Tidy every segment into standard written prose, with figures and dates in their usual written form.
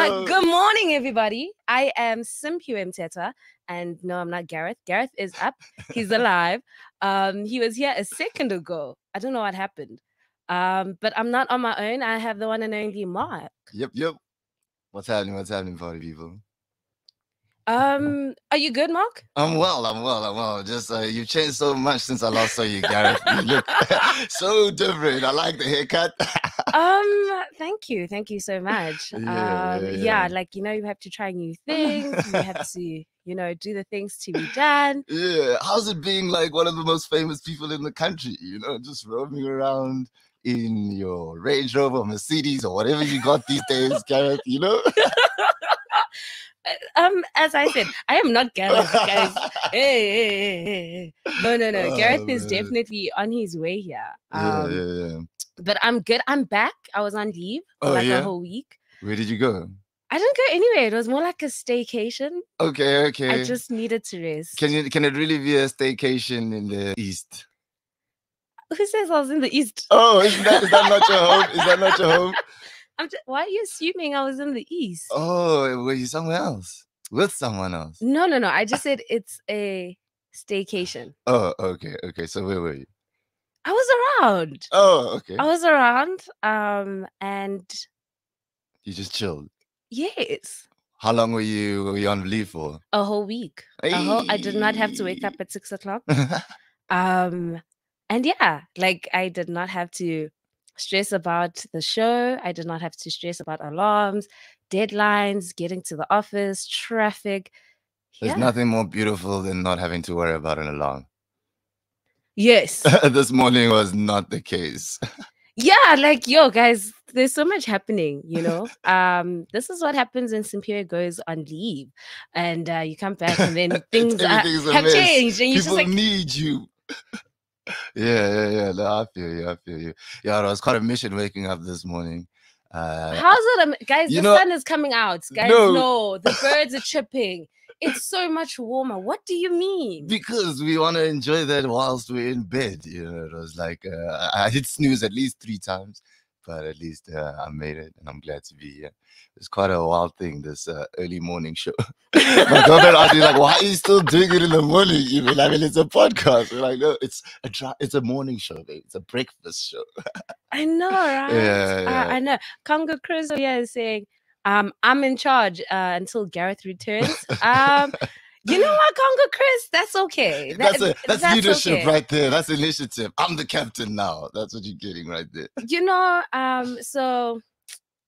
Good morning, everybody. I am Simphiwe Mteta, and no, I'm not Gareth. Gareth is up. He's alive. He was here a second ago. I don't know what happened. But I'm not on my own. I have the one and only Mark. Yep. What's happening, party people? Are you good, Mark? I'm well. Just you've changed so much since I last saw you, Gareth. You look so different. I like the haircut. Thank you so much. Yeah. Like, you have to try new things. You have to, do the things to be done. Yeah. How's it being like one of the most famous people in the country? Just roaming around in your Range Rover, Mercedes, or whatever you got these days, Gareth, As I said, I am not Gareth, guys. Hey. No. Gareth is definitely on his way here. Yeah. But I'm good. I'm back. I was on leave for a whole week. Where did you go? I didn't go anywhere. It was more like a staycation. Okay. I just needed to rest. Can it really be a staycation in the East? Who says I was in the East? Oh, is that not your home? Is that not your home? Why are you assuming I was in the East? Oh, were you somewhere else? With someone else? No. I just said it's a staycation. Oh, okay. So where were you? I was around. Oh, okay. I was around, and you just chilled. Yes. How long were you on leave for? A whole week. Hey. I did not have to wake up at 6 o'clock. And yeah, like I did not have to stress about the show. I did not have to stress about alarms, deadlines, getting to the office, traffic. There's nothing more beautiful than not having to worry about an alarm. Yes. This morning was not the case. Yeah, like, yo, guys, there's so much happening, This is what happens when Simphiwe goes on leave. And you come back and then things have changed. And People need you. Yeah. No, I feel you. Yeah, it was quite a mission waking up this morning. How's it, guys? The sun is coming out, guys. No, the birds are chirping. It's so much warmer. What do you mean? Because we want to enjoy that whilst we're in bed. It was like I hit snooze at least 3 times, but at least I made it, and I'm glad to be here. It's quite a wild thing, this early morning show. My girlfriend asked me, like, why are you still doing it in the morning? Even it's a podcast. We're like, no, it's a morning show, babe. It's a breakfast show. I know, right? Yeah. I know. Congo Chris here is saying, I'm in charge until Gareth returns. You know what, Congo Chris? That's okay. That's leadership right there. That's initiative. I'm the captain now. That's what you're getting right there. So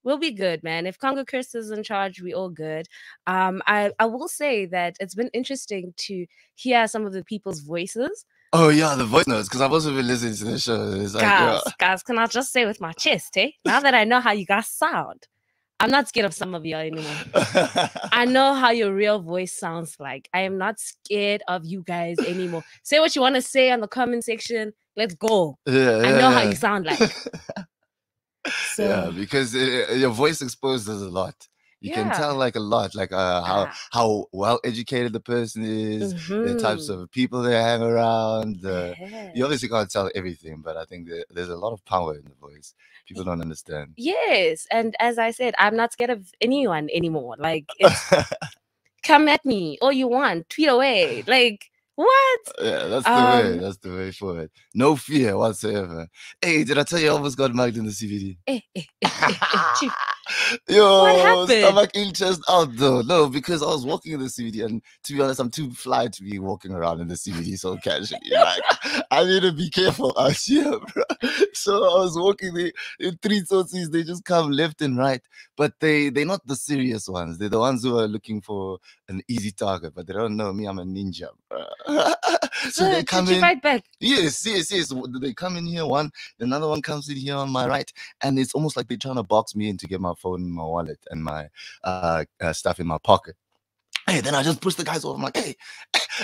we'll be good, man. If Congo Chris is in charge, we all good. I will say that it's been interesting to hear some of the people's voices. Oh yeah, the voice notes, because I've also been listening to the show. It's like, guys, can I just say with my chest, now that I know how you guys sound, I'm not scared of some of y'all anymore. I know how your real voice sounds like. I am not scared of you guys anymore. Say what you want to say on the comment section. Let's go. Yeah, I know how you sound like. Yeah, because your voice exposes a lot. You can tell like a lot, like how well educated the person is, the types of people they hang around. You obviously can't tell everything, but I think there's a lot of power in the voice. People don't understand. Yes, and as I said, I'm not scared of anyone anymore. Like, come at me all you want, tweet away. Like, what? Yeah, that's the way. That's the way forward. No fear whatsoever. Hey, did I tell you I almost got mugged in the CBD? Chief. Yo, what happened? Stomach in, chest out though. No, because I was walking in the CBD, and to be honest, I'm too fly to be walking around in the CBD so casually. Like, I need to be careful out here, bro. So I was walking there in 3 tsotsies. They just come left and right, but they're not the serious ones. They're the ones who are looking for an easy target, but they don't know me. I'm a ninja, bro. So they come did you in. fight back? Yes. They come in here, another one comes in here on my right, and it's almost like they're trying to box me in to get my phone, my wallet, and my stuff in my pocket. Hey, then I just push the guys over. I'm like, hey.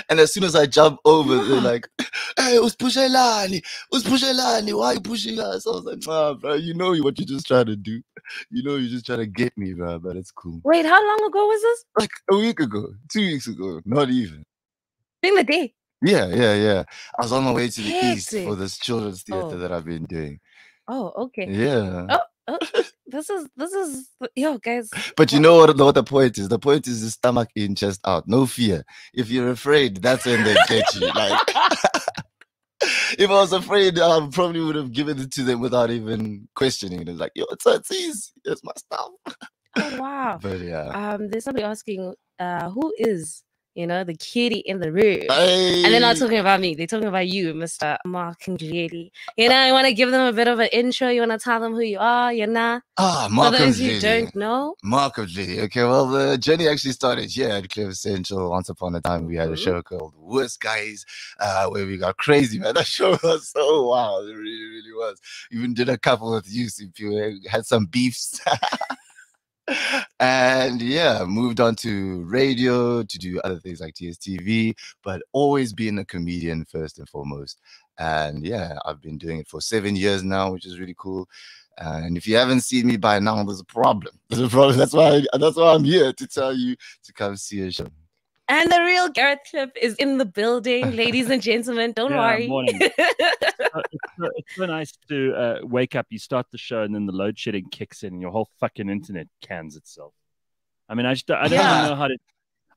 And as soon as I jump over, they're like, hey, Uspushayilani, why are you pushing us? I was like, nah, bro, you know what you're just trying to do. You're just trying to get me, bro, but it's cool. Wait, how long ago was this? Like a week ago, 2 weeks ago, not even. In the day? Yeah. I was on my way to the east for this children's theater that I've been doing. Oh, okay. Yeah. Oh, Oh, this is yo guys. But you know what the point is? The point is the stomach in, chest out. No fear. If you're afraid, that's when they get you. Like, if I was afraid, I probably would have given it to them without even questioning it. It's like, yo, it's easy. It's my stuff. Oh wow. But yeah. There's somebody asking, who is the kitty in the room? Hey. And they're not talking about me. They're talking about you, Mr. Mark Mdluli. You want to give them a bit of an intro. You want to tell them who you are. Mark For those Mdluli. who don't know. Mark Mdluli. Okay, well, the journey actually started here at Cliff Essential. Once upon a time, we had a show called Worst Guys, where we got crazy, man. That show was so wild. It really, really was. Even did a couple with you, had some beefs. And yeah, moved on to radio to do other things like TSTV, but always being a comedian first and foremost. And yeah, I've been doing it for 7 years now, which is really cool. And if you haven't seen me by now, there's a problem. There's a problem. That's why I'm here to tell you to come see a show. And the real Gareth Clip is in the building, ladies and gentlemen. Don't worry. Morning. It's so nice to wake up. You start the show, and then the load shedding kicks in, and your whole fucking internet cans itself. I mean, I don't even know how to.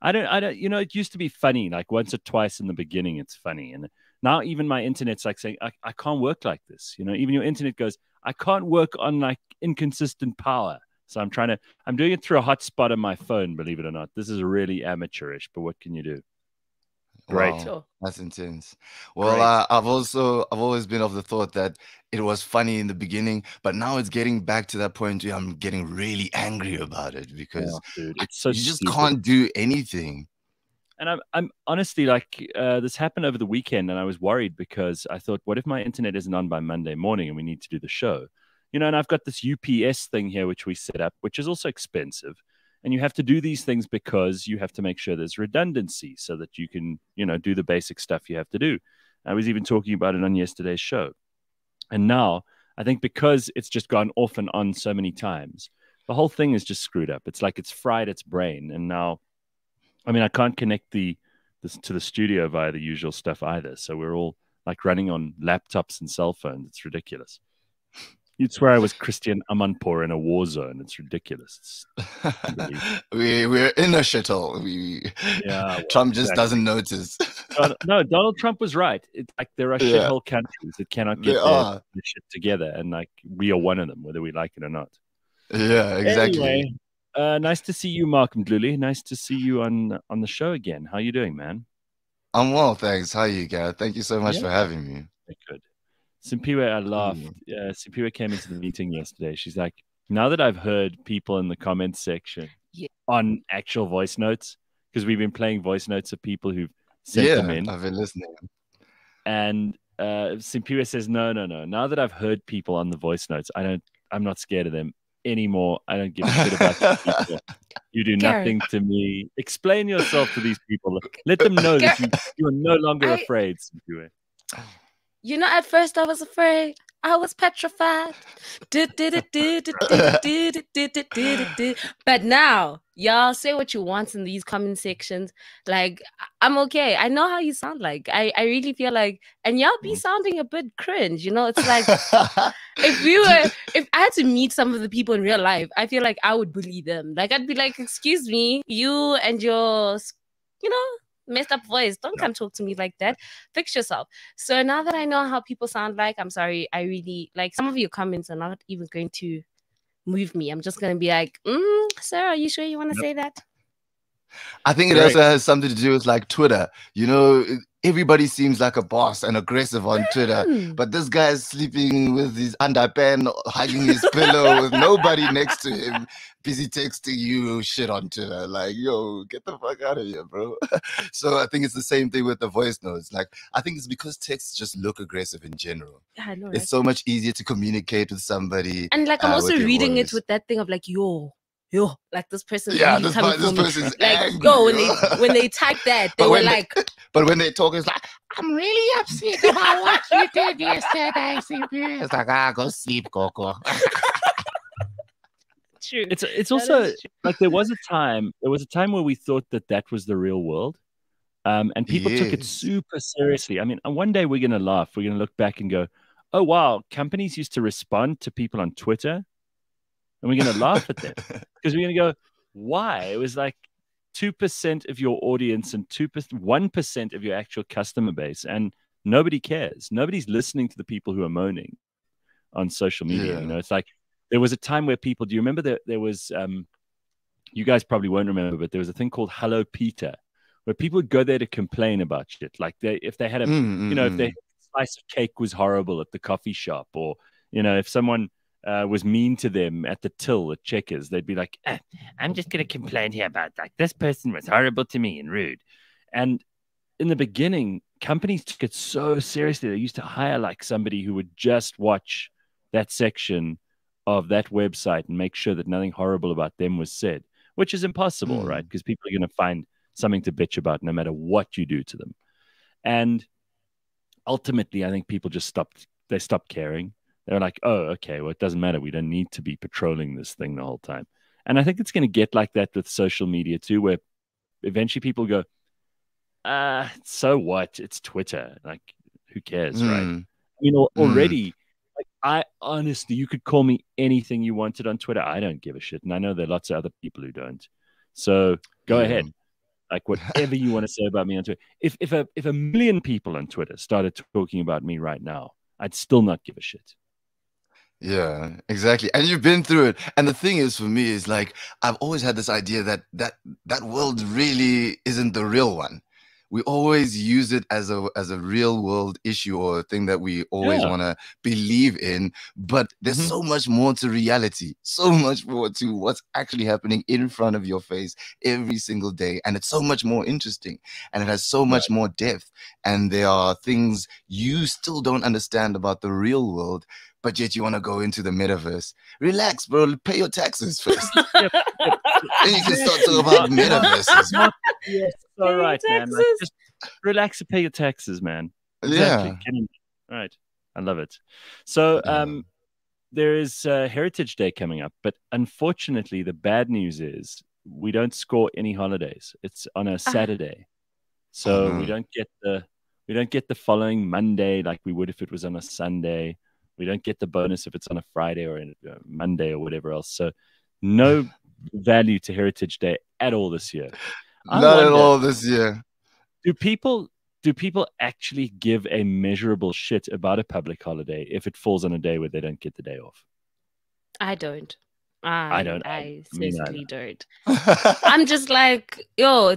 I don't. It used to be funny, like once or twice in the beginning, it's funny, and now even my internet's like saying, I can't work like this. Even your internet goes, I can't work on like inconsistent power. So I'm doing it through a hotspot on my phone, believe it or not. This is really amateurish, but what can you do? Great. Wow, that's intense. Well, I've always been of the thought that it was funny in the beginning, but now it's getting back to that point where I'm getting really angry about it because dude, it's so you just stupid. can't do anything. And I'm honestly like, this happened over the weekend, and I was worried because I thought, what if my internet isn't on by Monday morning and we need to do the show? And I've got this UPS thing here, which we set up, which is also expensive. And you have to do these things because you have to make sure there's redundancy so that you can, do the basic stuff you have to do. I was even talking about it on yesterday's show. And now I think because it's just gone off and on so many times, the whole thing is just screwed up. It's like it's fried its brain. And now, I can't connect this to the studio via the usual stuff either. So we're all like running on laptops and cell phones. It's ridiculous. You'd swear I was Christian Amanpour in a war zone. It's ridiculous. We're in a shithole. Trump just doesn't notice. No, Donald Trump was right. It's like there are shithole countries that cannot get their shit together, and like we are one of them, whether we like it or not. Yeah, exactly. Anyway, nice to see you, Mark Mdluli. Nice to see you on the show again. How you doing, man? I'm well, thanks. How are you, Gareth? Thank you so much for having me. Good. Simpiwe, I laughed. Simpiwe came into the meeting yesterday. She's like, now that I've heard people in the comments section on actual voice notes, because we've been playing voice notes of people who've sent them in. I've been listening. And Simpiwe says, no. Now that I've heard people on the voice notes, I'm not scared of them anymore. I don't give a shit about these people. You do nothing to me. Explain yourself to these people. Let them know that you are no longer afraid, Simpiwe. At first I was afraid. I was petrified. But now, y'all say what you want in these comment sections. Like, I'm okay. I know how you sound like. I really feel like, and y'all be sounding a bit cringe. It's like, if I had to meet some of the people in real life, I feel like I would bully them. Like, I'd be like, excuse me, you and your, messed up voice. Don't come talk to me like that. Fix yourself. So now that I know how people sound like, I'm sorry, I really like some of your comments are not even going to move me. I'm just going to be like, sir, are you sure you want to say that? I think it also has something to do with like Twitter. Everybody seems like a boss and aggressive on Twitter, but this guy is sleeping with his underpants, hugging his pillow with nobody next to him, busy texting you shit on Twitter. Like, yo, get the fuck out of here, bro. So I think it's the same thing with the voice notes. Like, I think it's because texts just look aggressive in general. Yeah, I know. It's so much easier to communicate with somebody. And like, I'm also reading it with that thing of like, yo, like this person. Yeah, this person's like, angry. yo, when they type that, they were like. But when they talk, it's like, I'm really upset about what you did yesterday. It's like, go sleep, Coco. True. It's also like there was a time where we thought that was the real world, and people took it super seriously. I mean, one day we're gonna laugh. We're gonna look back and go, "Oh wow, companies used to respond to people on Twitter and we're going to laugh at them because we're going to go, why? It was like 2% of your audience and 1% of your actual customer base, and nobody cares. Nobody's listening to the people who are moaning on social media. Yeah. You know, it's like there was a time where people, do you remember that there was, you guys probably won't remember, but there was a thing called Hello Peter, where people would go there to complain about shit. Like if they had a, you know, if their slice of cake was horrible at the coffee shop, or, you know, if someone was mean to them at the till at Checkers, they'd be like, I'm just going to complain here about like this person was horrible to me and rude. And in the beginning, companies took it so seriously. They used to hire like somebody who would just watch that section of that website and make sure that nothing horrible about them was said, which is impossible, right? Because people are going to find something to bitch about no matter what you do to them. And ultimately, I think people just stopped caring. They're like, oh, okay, well, it doesn't matter. We don't need to be patrolling this thing the whole time. And I think it's going to get like that with social media too, where eventually people go, so what? It's Twitter. Like, who cares, right? I mean, already, like, I honestly, you could call me anything you wanted on Twitter. I don't give a shit. And I know there are lots of other people who don't. So go ahead. Like, whatever you want to say about me on Twitter. If a million people on Twitter started talking about me right now, I'd still not give a shit. Yeah, exactly. And you've been through it. And the thing is, for me, is like, I've always had this idea that world really isn't the real one. We always use it as a real world issue or a thing that we always want to believe in. But there's so much more to reality, so much more to what's actually happening in front of your face every single day. And it's so much more interesting, and it has so much more depth. And there are things you still don't understand about the real world, but yet you want to go into the metaverse. Relax, bro. Pay your taxes first. Then you can start talking about metaverses. Yes, all right, man. Like, just relax and pay your taxes, man. Exactly. Yeah. All right. I love it. So there is Heritage Day coming up, but unfortunately, the bad news is we don't score any holidays. It's on a Saturday. So we don't get the following Monday like we would if it was on a Sunday. We don't get the bonus if it's on a Friday or a Monday or whatever else. So no value to Heritage Day at all this year. Not at all this year. Do people actually give a measurable shit about a public holiday if it falls on a day where they don't get the day off? I don't. I don't. I certainly don't. I'm just like, yo,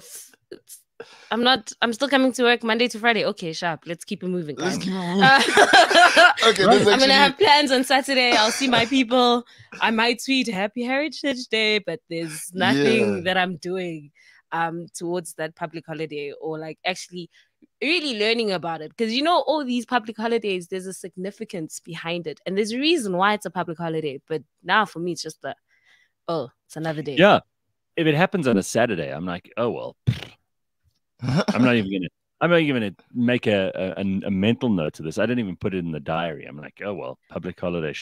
I'm still coming to work Monday to Friday. Okay, sharp. Let's keep it moving, guys. Okay, I'm gonna have plans on Saturday. I'll see my people. I might tweet Happy Heritage Day, but there's nothing that I'm doing towards that public holiday, or like actually really learning about it. Because all these public holidays, there's a significance behind it, and there's a reason why it's a public holiday. But now for me, it's just it's another day. Yeah, if it happens on a Saturday, I'm like, oh well. I'm not even gonna make a mental note to this. I didn't even put it in the diary. I'm like, oh well, public holiday,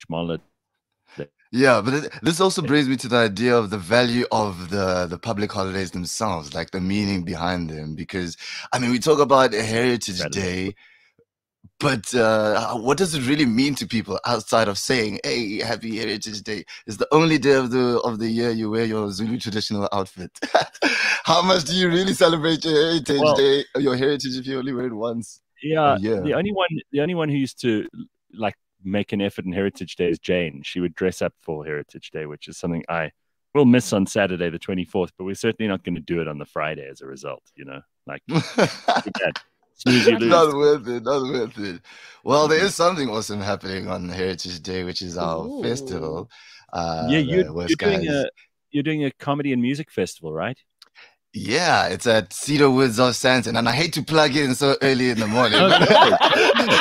schmoller. Yeah, but this also brings me to the idea of the value of the public holidays themselves, like the meaning behind them. Because I mean, we talk about Heritage Day, but what does it really mean to people outside of saying, "Hey, Happy Heritage Day"? It's the only day of the year you wear your Zulu traditional outfit. How much do you really celebrate your Heritage Day, or your heritage, if you only wear it once? Yeah, the only one who used to like make an effort in Heritage Day is Jane. She would dress up for Heritage Day, which is something I will miss on Saturday the 24th, but we're certainly not going to do it on the Friday as a result. Like. Not worth it. Well, there is something awesome happening on Heritage Day, which is our festival. You're doing a comedy and music festival, right? Yeah, it's at Cedar Woods of Santon, and I hate to plug in so early in the morning.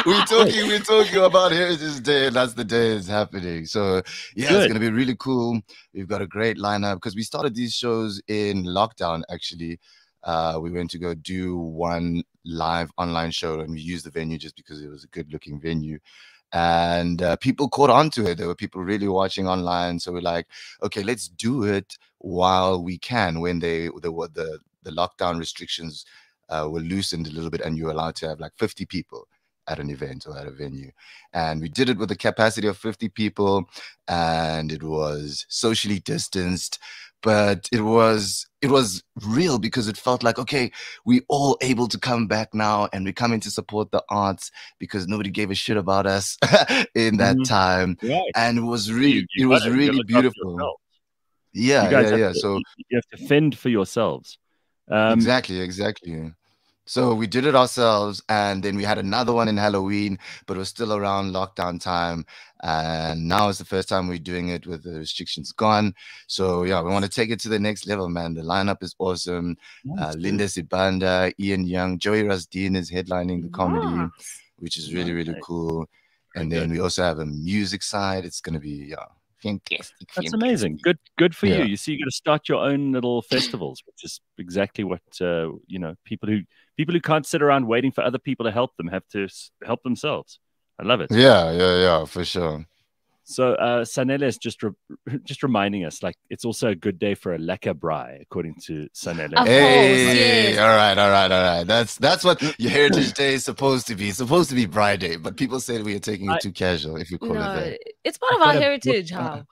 We're talking about Heritage Day, and that's the day it's happening. So yeah, it's gonna be really cool. We've got a great lineup because we started these shows in lockdown. Actually, we went to go do one live online show, and we used the venue just because it was a good-looking venue. And people caught on to it. There were people really watching online. So we're like, okay, let's do it while we can, when the lockdown restrictions were loosened a little bit and you're allowed to have like 50 people. at an event or at a venue. And we did it with a capacity of 50 people, and it was socially distanced, but it was real because it felt like, okay, we all able to come back now, and we're coming to support the arts because nobody gave a shit about us in that time. Right. And it was really You gotta look after beautiful. yourself. Yeah, You guys yeah. have to, you have to fend for yourselves. Exactly. So we did it ourselves, and then we had another one in Halloween, but it was still around lockdown time. And now it's the first time we're doing it with the restrictions gone. So yeah, we want to take it to the next level, man. The lineup is awesome. Linda Sibanda, Ian Young, Joey Rasdeen is headlining the comedy, which is really cool. And then we also have a music side. It's gonna be fantastic. That's amazing. Good for you. You see, you got to start your own little festivals, which is exactly what you know. People who can't sit around waiting for other people to help them have to help themselves. I love it. Yeah, for sure. So Sanele is just reminding us, like, it's also a good day for a lekker braai, according to Sanele. Hey, all right. That's what your Heritage Day is supposed to be. It's supposed to be Braai Day, but people say we are taking it too casual if you call it that. It's part of our heritage. I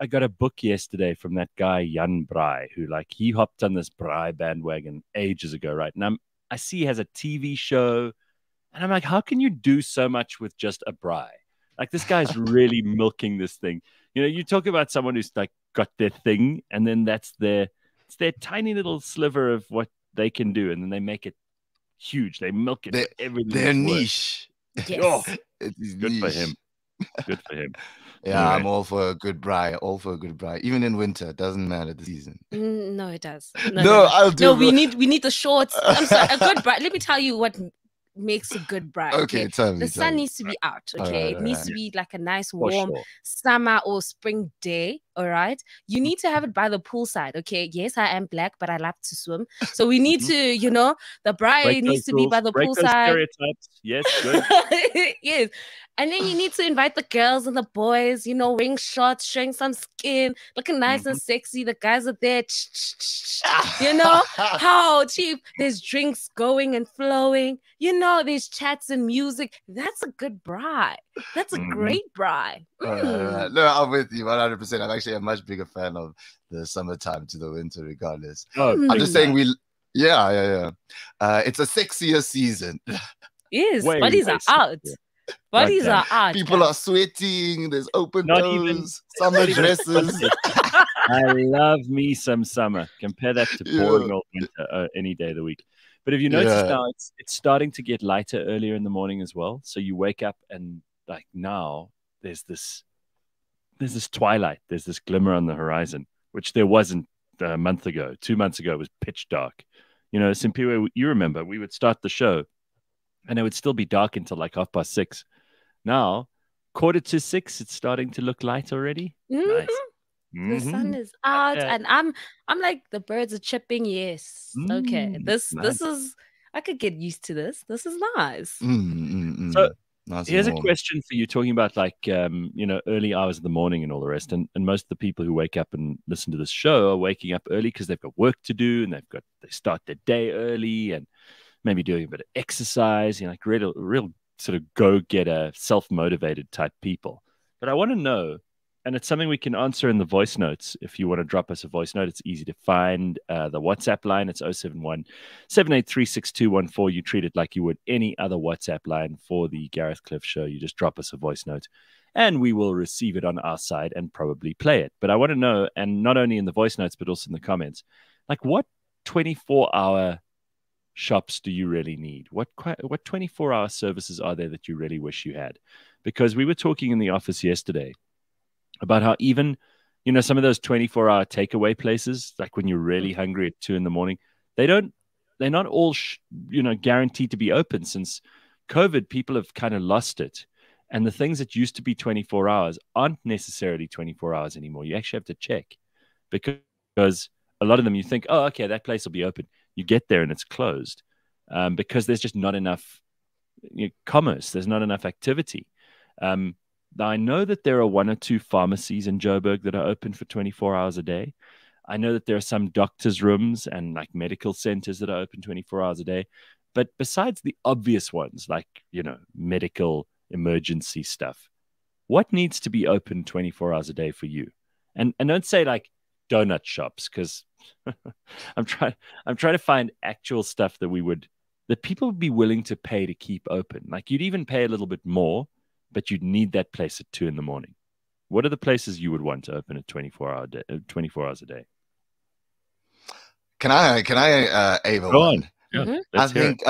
got a book yesterday from that guy Jan Braai, who, like, he hopped on this braai bandwagon ages ago, right? And I see he has a TV show, and I'm like, how can you do so much with just a braai? Like, this guy's really milking this thing. You know, you talk about someone who's like got their thing, and then it's their tiny little sliver of what they can do, and then they make it huge. They milk it. Their niche. Yes. Good for him. Good for him. Yeah, anyway. I'm all for a good braai. All for a good braai. Even in winter, it doesn't matter the season. No, it does. No, I'll do. No, we need the shorts. I'm sorry, a good braai. Let me tell you what makes a good braai. Okay, tell me. The sun needs to be out. Okay, it needs to be like a nice warm summer or spring day. All right, you need to have it by the poolside. Okay, yes, I am black, but I love to swim, so we need to, you know, the braai needs to be by the poolside. Stereotypes. Yes, good. Yes. And then you need to invite the girls and the boys, you know, wearing shorts, showing some skin, looking nice and sexy. The guys are there, you know, how cheap. There's drinks going and flowing. You know, there's chats and music. That's a good braai. That's a great braai. Right. No, I'm with you 100%. I'm actually a much bigger fan of the summertime to the winter, regardless. I'm just saying yeah. It's a sexier season. Yes, bodies are out. Bodies are out. People are sweating. There's open doors, summer dresses. I love me some summer. Compare that to pouring old winter any day of the week. But if you notice now, it's starting to get lighter earlier in the morning as well. So you wake up and, like, now there's this twilight. There's this glimmer on the horizon, which there wasn't a month ago. 2 months ago, it was pitch dark. You know, Simpiwe, you remember, we would start the show and it would still be dark until like 6:30. Now, 6:45, it's starting to look light already. Nice. The sun is out, and I'm like, the birds are chirping. Yes. Okay. This is, I could get used to this. This is nice. So here's a question for you, talking about, like, you know, early hours of the morning and all the rest. And most of the people who wake up and listen to this show are waking up early because they've got work to do, and they start their day early and maybe doing a bit of exercise, you know, like real sort of go-getter, self-motivated type people. But I want to know, and it's something we can answer in the voice notes. If you want to drop us a voice note, it's easy to find. The WhatsApp line, it's 071-783-6214. You treat it like you would any other WhatsApp line for the Gareth Cliff Show. You just drop us a voice note, and we will receive it on our side and probably play it. But I want to know, and not only in the voice notes, but also in the comments, like, what 24-hour shops do you really need? What 24-hour services are there that you really wish you had? Because we were talking in the office yesterday about how even, you know, some of those 24-hour takeaway places, like when you're really hungry at 2 a.m, they're not all you know, guaranteed to be open. Since COVID, people have kind of lost it, and the things that used to be 24 hours aren't necessarily 24 hours anymore. You actually have to check, because a lot of them, you think, oh, okay, that place will be open. You get there and it's closed, because there's just not enough commerce. There's not enough activity. I know that there are 1 or 2 pharmacies in Joburg that are open for 24 hours a day. I know that there are some doctors' rooms and, like, medical centers that are open 24 hours a day. But besides the obvious ones, like, medical emergency stuff, what needs to be open 24 hours a day for you? And don't say like donut shops, because I'm trying to find actual stuff that people would be willing to pay to keep open. Like, you'd even pay a little bit more, but you'd need that place at 2 a.m. What are the places you would want to open at 24 hours a day? Can I Ava Go one? on. Yeah, I think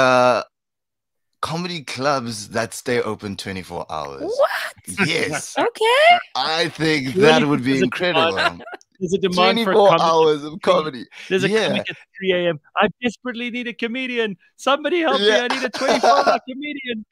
comedy clubs that stay open 24 hours. What? Yes. Okay. I think that would be incredible. There's a demand 24 for hours of comedy. There's a comic at 3 a.m. I desperately need a comedian. Somebody help me. I need a 24-hour comedian.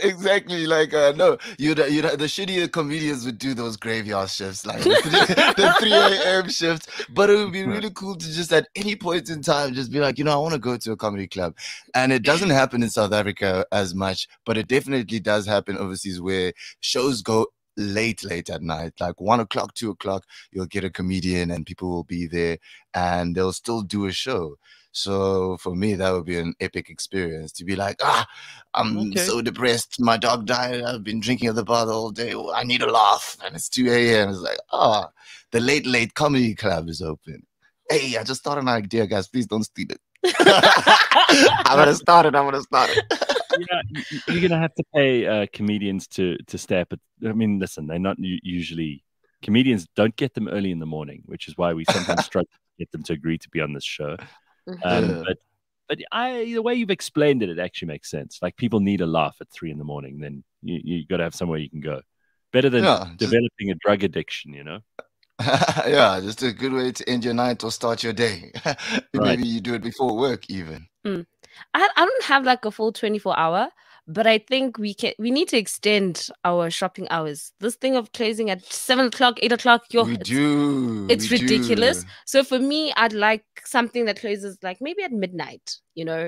Exactly. Like, no, the shittier comedians would do those graveyard shifts, like the 3 a.m. shifts. But it would be really cool to just at any point in time just be like, I want to go to a comedy club. And it doesn't happen in South Africa as much, but it definitely does happen overseas, where shows go late at night, like 1 o'clock, 2 o'clock. You'll get a comedian and people will be there and they'll still do a show. So for me, that would be an epic experience to be like, I'm so depressed. My dog died. I've been drinking at the bar the whole day. I need a laugh. And it's 2 a.m. It's like, the late comedy club is open. Hey, I just thought of an idea, guys. Please don't steal it. I'm going to start it. Yeah, you're going to have to pay comedians to stay up. I mean, listen, they're not usually... Comedians don't get them early in the morning, which is why we sometimes struggle to get them to agree to be on this show. But the way you've explained it actually makes sense. Like, people need a laugh at 3 a.m. Then you got to have somewhere you can go. Better than developing a drug addiction, Yeah, just a good way to end your night or start your day. Maybe you do it before work even. I don't have like a full 24-hour, but I think we need to extend our shopping hours. This thing of closing at 7 o'clock, 8 o'clock, it's ridiculous. So for me, I'd like something that closes like maybe at midnight,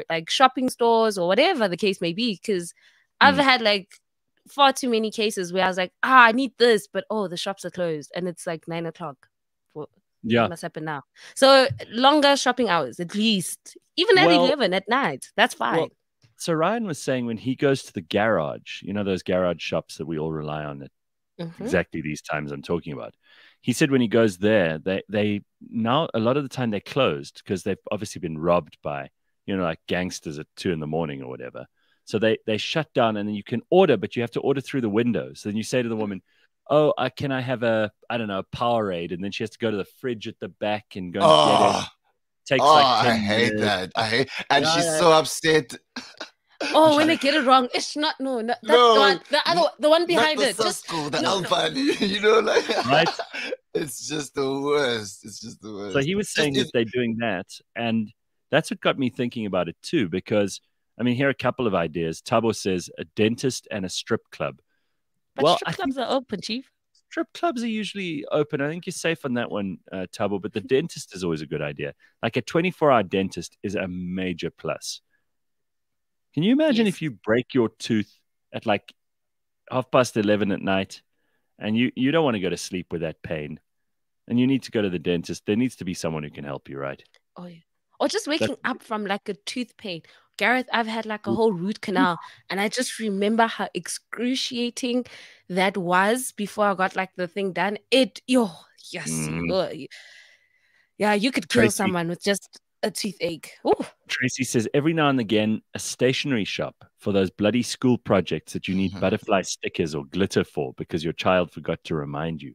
like shopping stores or whatever the case may be. Because I've had like far too many cases where I was like, I need this, but the shops are closed and it's like 9 o'clock. What must happen now? So longer shopping hours, at least, even at 11 at night. That's fine. Well, so Ryan was saying when he goes to the garage, those garage shops that we all rely on at exactly these times I'm talking about. He said when he goes there, they now a lot of the time they're closed because they've obviously been robbed by, like gangsters at 2 a.m. or whatever. So they shut down, and then you can order, but you have to order through the window. So then you say to the woman, can I have a Powerade? And then she has to go to the fridge at the back and go and get it. Takes like 10 I hate minutes. that. And she's so upset. When they get it wrong, it's not the one behind it. Just the Albany, right? It's just the worst. So he was saying that they're doing that, and that's what got me thinking about it too. Because here are a couple of ideas. Tabo says a dentist and a strip club. But strip clubs are open, Chief. Strip clubs are usually open. I think you're safe on that one, Tabo. But the dentist is always a good idea. Like a 24-hour dentist is a major plus. Can you imagine if you break your tooth at like 11:30 at night, and you don't want to go to sleep with that pain, and you need to go to the dentist? There needs to be someone who can help you, right? Oh yeah. Or just waking up from like a tooth pain. Gareth, I've had like a whole root canal, and I just remember how excruciating that was before I got like the thing done. You could kill someone with just a toothache. Ooh. Tracy says every now and again a stationery shop for those bloody school projects that you need butterfly stickers or glitter for because your child forgot to remind you.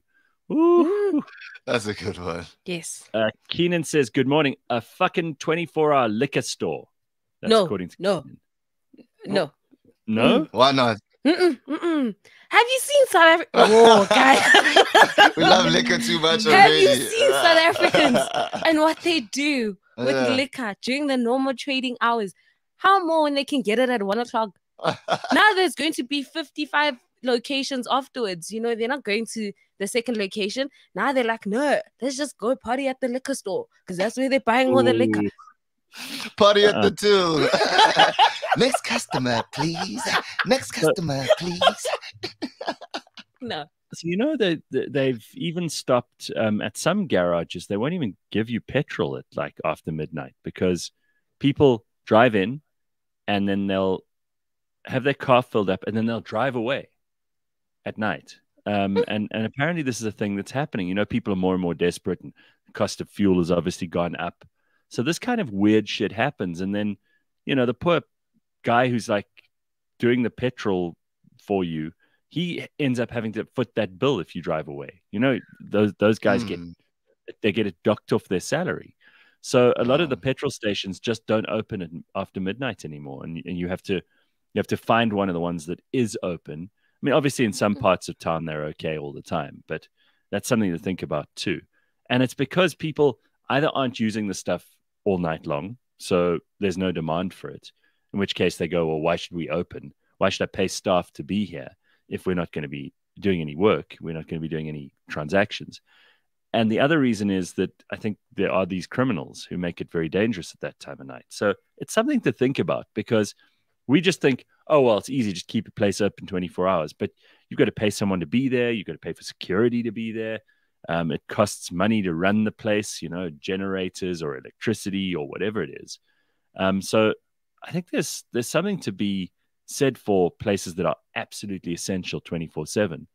Ooh. That's a good one. Yes. Keenan says, good morning. A fucking 24-hour liquor store. That's according to Keenan. No? Why not? Have you seen South Africa? Oh, guys. We love liquor too much already. Have you seen South Africans and what they do with liquor during the normal trading hours? How more when they can get it at 1 o'clock? Now there's going to be 55 locations afterwards. They're not going to the second location. Now they're like, no, let's just go party at the liquor store because that's where they're buying all the liquor. Party at the till. Next customer, please. Next customer, please. No. So they've even stopped at some garages. They won't even give you petrol at like after midnight because people drive in, and then they'll have their car filled up, and then they'll drive away at night. And apparently this is a thing that's happening. You know, people are more and more desperate, and the cost of fuel has obviously gone up. So this kind of weird shit happens. And then, you know, the poor guy who's like doing the petrol for you, he ends up having to foot that bill if you drive away. You know, those guys get it docked off their salary. So a lot of the petrol stations just don't open after midnight anymore. And you have to find one of the ones that is open. I mean, obviously, in some parts of town, they're okay all the time, but that's something to think about too. And it's because people either aren't using the stuff all night long, so there's no demand for it, in which case they go, well, why should we open? Why should I pay staff to be here if we're not going to be doing any work? We're not going to be doing any transactions. And the other reason is that I think there are these criminals who make it very dangerous at that time of night. So it's something to think about, because we just think, oh, well, it's easy, just keep a place open 24 hours. But you've got to pay someone to be there. You've got to pay for security to be there. It costs money to run the place, you know, generators or electricity or whatever it is. So I think there's something to be said for places that are absolutely essential 24/7,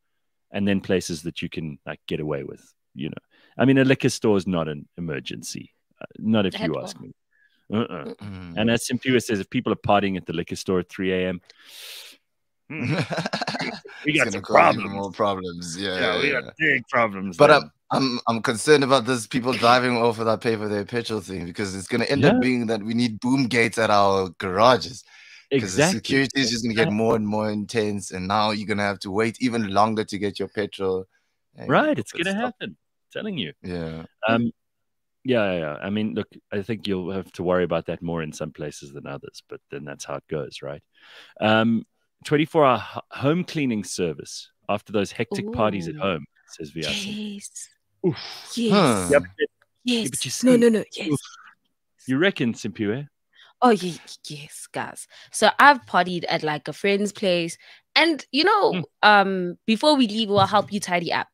and then places that you can like get away with, you know. I mean, a liquor store is not an emergency, not if you ask me. And as Simpiwa says, if people are partying at the liquor store at 3 a.m., we got some problems. More problems. Yeah, we got big problems. But I'm concerned about those people driving off without pay for their petrol thing, because it's going to end up being that we need boom gates at our garages. Because the security is just going to get more and more intense, and now you're going to have to wait even longer to get your petrol. Right, it's going to happen. I'm telling you. Yeah. Yeah. I mean, look, I think you'll have to worry about that more in some places than others, but then that's how it goes, right? 24-hour home cleaning service after those hectic parties at home, says Viasi. Yes. Oof. Yes. Yep. Yes. But you see, No. Yes. Oof. You reckon, Simpiwe? Oh, yes, guys. So I've partied at like a friend's place, and you know, before we leave, we'll help you tidy up.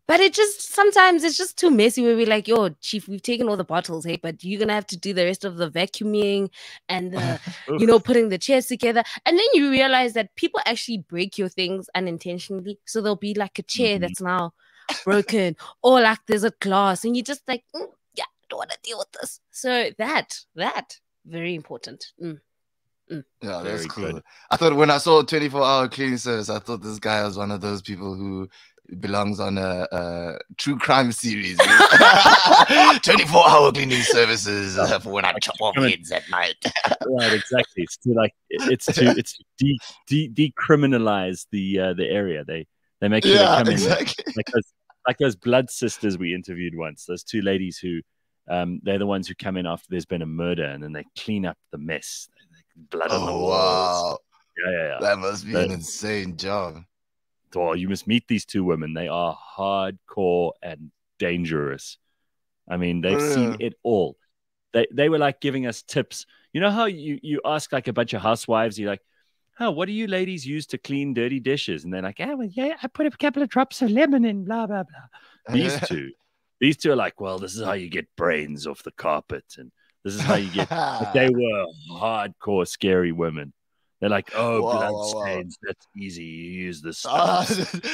But sometimes it's just too messy where we're like, yo, chief, we've taken all the bottles, hey, but you're going to have to do the rest of the vacuuming and the, you know, putting the chairs together. And then you realize that people actually break your things unintentionally. So there'll be like a chair that's now broken, or like there's a glass, and you're just like, yeah, I don't want to deal with this. So that, very important. Yeah, that's cool. Good. I thought when I saw 24-hour cleaning service, I thought this guy was one of those people who belongs on a true crime series. 24-hour cleaning services for when I chop off heads at night. Right, exactly. It's to decriminalize the area. They make sure they come exactly. in like those blood sisters we interviewed once. Those two ladies who they're the ones who come in after there's been a murder, and then they clean up the mess. Blood on the walls. Wow. Yeah. That must be an insane job. Oh, you must meet these two women. They are hardcore and dangerous. I mean, they've seen it all. They were like giving us tips. You know how you ask like a bunch of housewives, you're like, oh, what do you ladies use to clean dirty dishes? And they're like, oh, well, yeah, I put a couple of drops of lemon in, blah, blah, blah. These two are like, well, this is how you get brains off the carpet. And this is how you get, like, they were hardcore, scary women. They're like, oh, blood stains, that's easy. You use this stuff.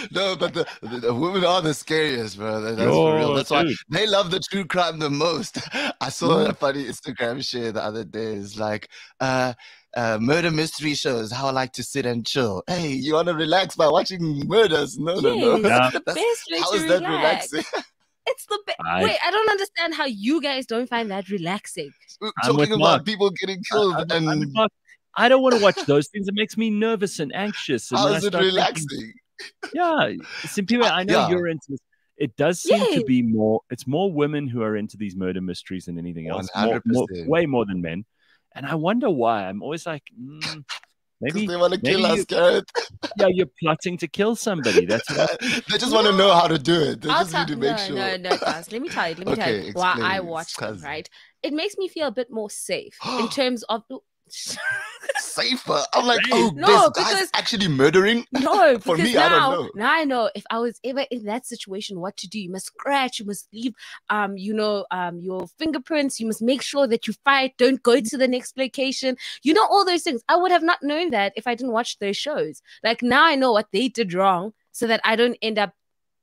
No, but the women are the scariest, bro. That's for real. That's why they love the true crime the most. I saw a funny Instagram share the other day. It's like, murder mystery shows, how I like to sit and chill. Hey, you want to relax by watching murders? No. It's the best way how to is relax. that relaxing? It's the best. Wait, I don't understand how you guys don't find that relaxing. Talking about people getting killed I don't want to watch those things. It makes me nervous and anxious. And how is it relaxing? Simpiwe, I know you're into this. It does seem to be more. It's more women who are into these murder mysteries than anything else. 100%. Way more than men. And I wonder why. I'm always like, maybe they want to kill us, Garrett. Yeah, you're plotting to kill somebody. That's what they just want to know how to do it. They just need to make sure. No, guys. Let me tell you. Why I watch them, right? It makes me feel a bit more safe in terms of. Safer. I'm like, oh, No, this because guy's actually murdering. no, For because me, I don't now, know. now I know if I was ever in that situation, what to do. You must scratch, you must leave your fingerprints, you must make sure that you fight, don't go to the next location. You know, all those things. I would have not known that if I didn't watch those shows. Like now I know what they did wrong so that I don't end up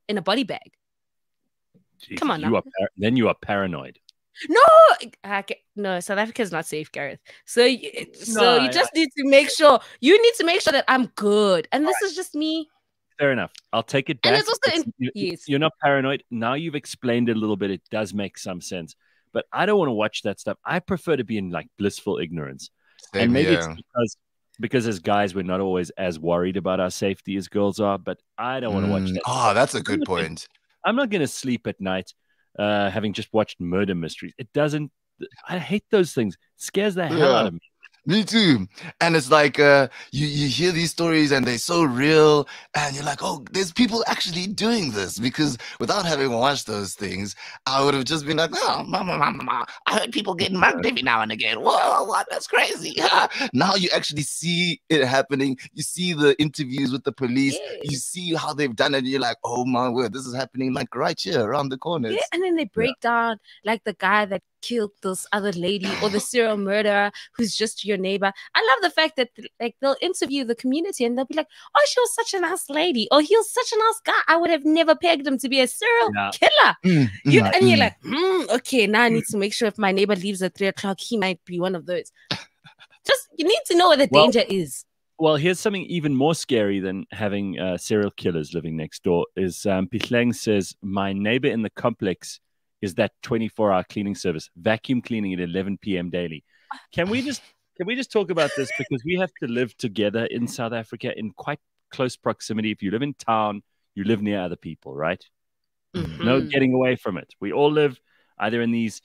in a body bag. Jesus, Come on now. Then you are paranoid. No, no, South Africa is not safe, Gareth. So you No, just need to make sure. You need to make sure that I'm good. And this is just me. Fair enough. I'll take it back. And it's also yes. You're not paranoid. Now you've explained it a little bit. It does make some sense. But I don't want to watch that stuff. I prefer to be in like blissful ignorance. And maybe it's because as guys, we're not always as worried about our safety as girls are. But I don't want to watch that. Oh, that's a good point. I'm not going to sleep at night having just watched murder mysteries. It doesn't. I hate those things. It scares the hell out of me. Me too. And it's like you hear these stories and they're so real, and you're like, oh, there's people actually doing this. Because without having watched those things, I would have just been like, oh, mama, I heard people getting mugged every now and again. Whoa, what? That's crazy. Now you actually see it happening. You see the interviews with the police. You see how they've done it. And you're like, oh my word, this is happening like right here around the corner. Yeah, and then they break down like the guy that killed this other lady or the serial murderer who's just your neighbor. I love the fact that like they'll interview the community and they'll be like, oh, she was such a nice lady, or he was such a nice guy. I would have never pegged him to be a serial killer. And you're like, okay, now I need to make sure if my neighbor leaves at 3 o'clock, he might be one of those. Just you need to know where the danger is. Well, here's something even more scary than having serial killers living next door. Is Pihleng says, my neighbor in the complex is that 24-hour cleaning service, vacuum cleaning at 11 p.m. daily. Can we just talk about this? Because we have to live together in South Africa in quite close proximity. If you live in town, you live near other people, right? No getting away from it. We all live either in these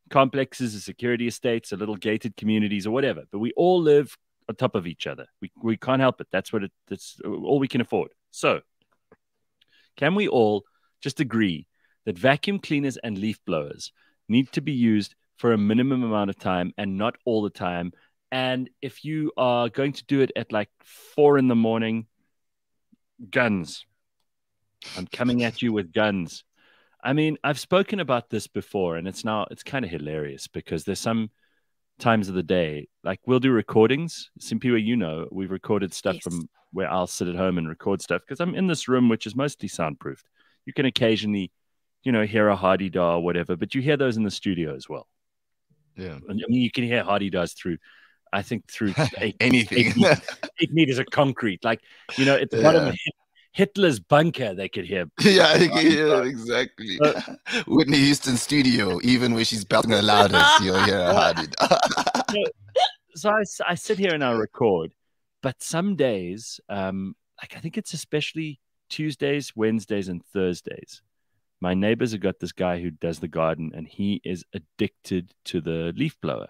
complexes or security estates or little gated communities or whatever, but we all live on top of each other. We can't help it. That's all we can afford. So can we all just agree that vacuum cleaners and leaf blowers need to be used for a minimum amount of time and not all the time? And if you are going to do it at like 4 a.m, guns. I'm coming at you with guns. I mean, I've spoken about this before, and it's kind of hilarious because there's some times of the day, like we'll do recordings. Simpiwe, we've recorded stuff from where I'll sit at home and record stuff because I'm in this room, which is mostly soundproofed. You can occasionally hear a hardy-da or whatever, but you hear those in the studio as well. Yeah. I mean, you can hear hardy-das through 8 meters of concrete. Like, at the bottom of Hitler's bunker, they could hear. Yeah, exactly. Whitney Houston's studio, even when she's belting her loudest, you'll hear a hardy-da. So I sit here and I record, but some days, like I think it's especially Tuesdays, Wednesdays, and Thursdays, my neighbors have got this guy who does the garden, and he is addicted to the leaf blower.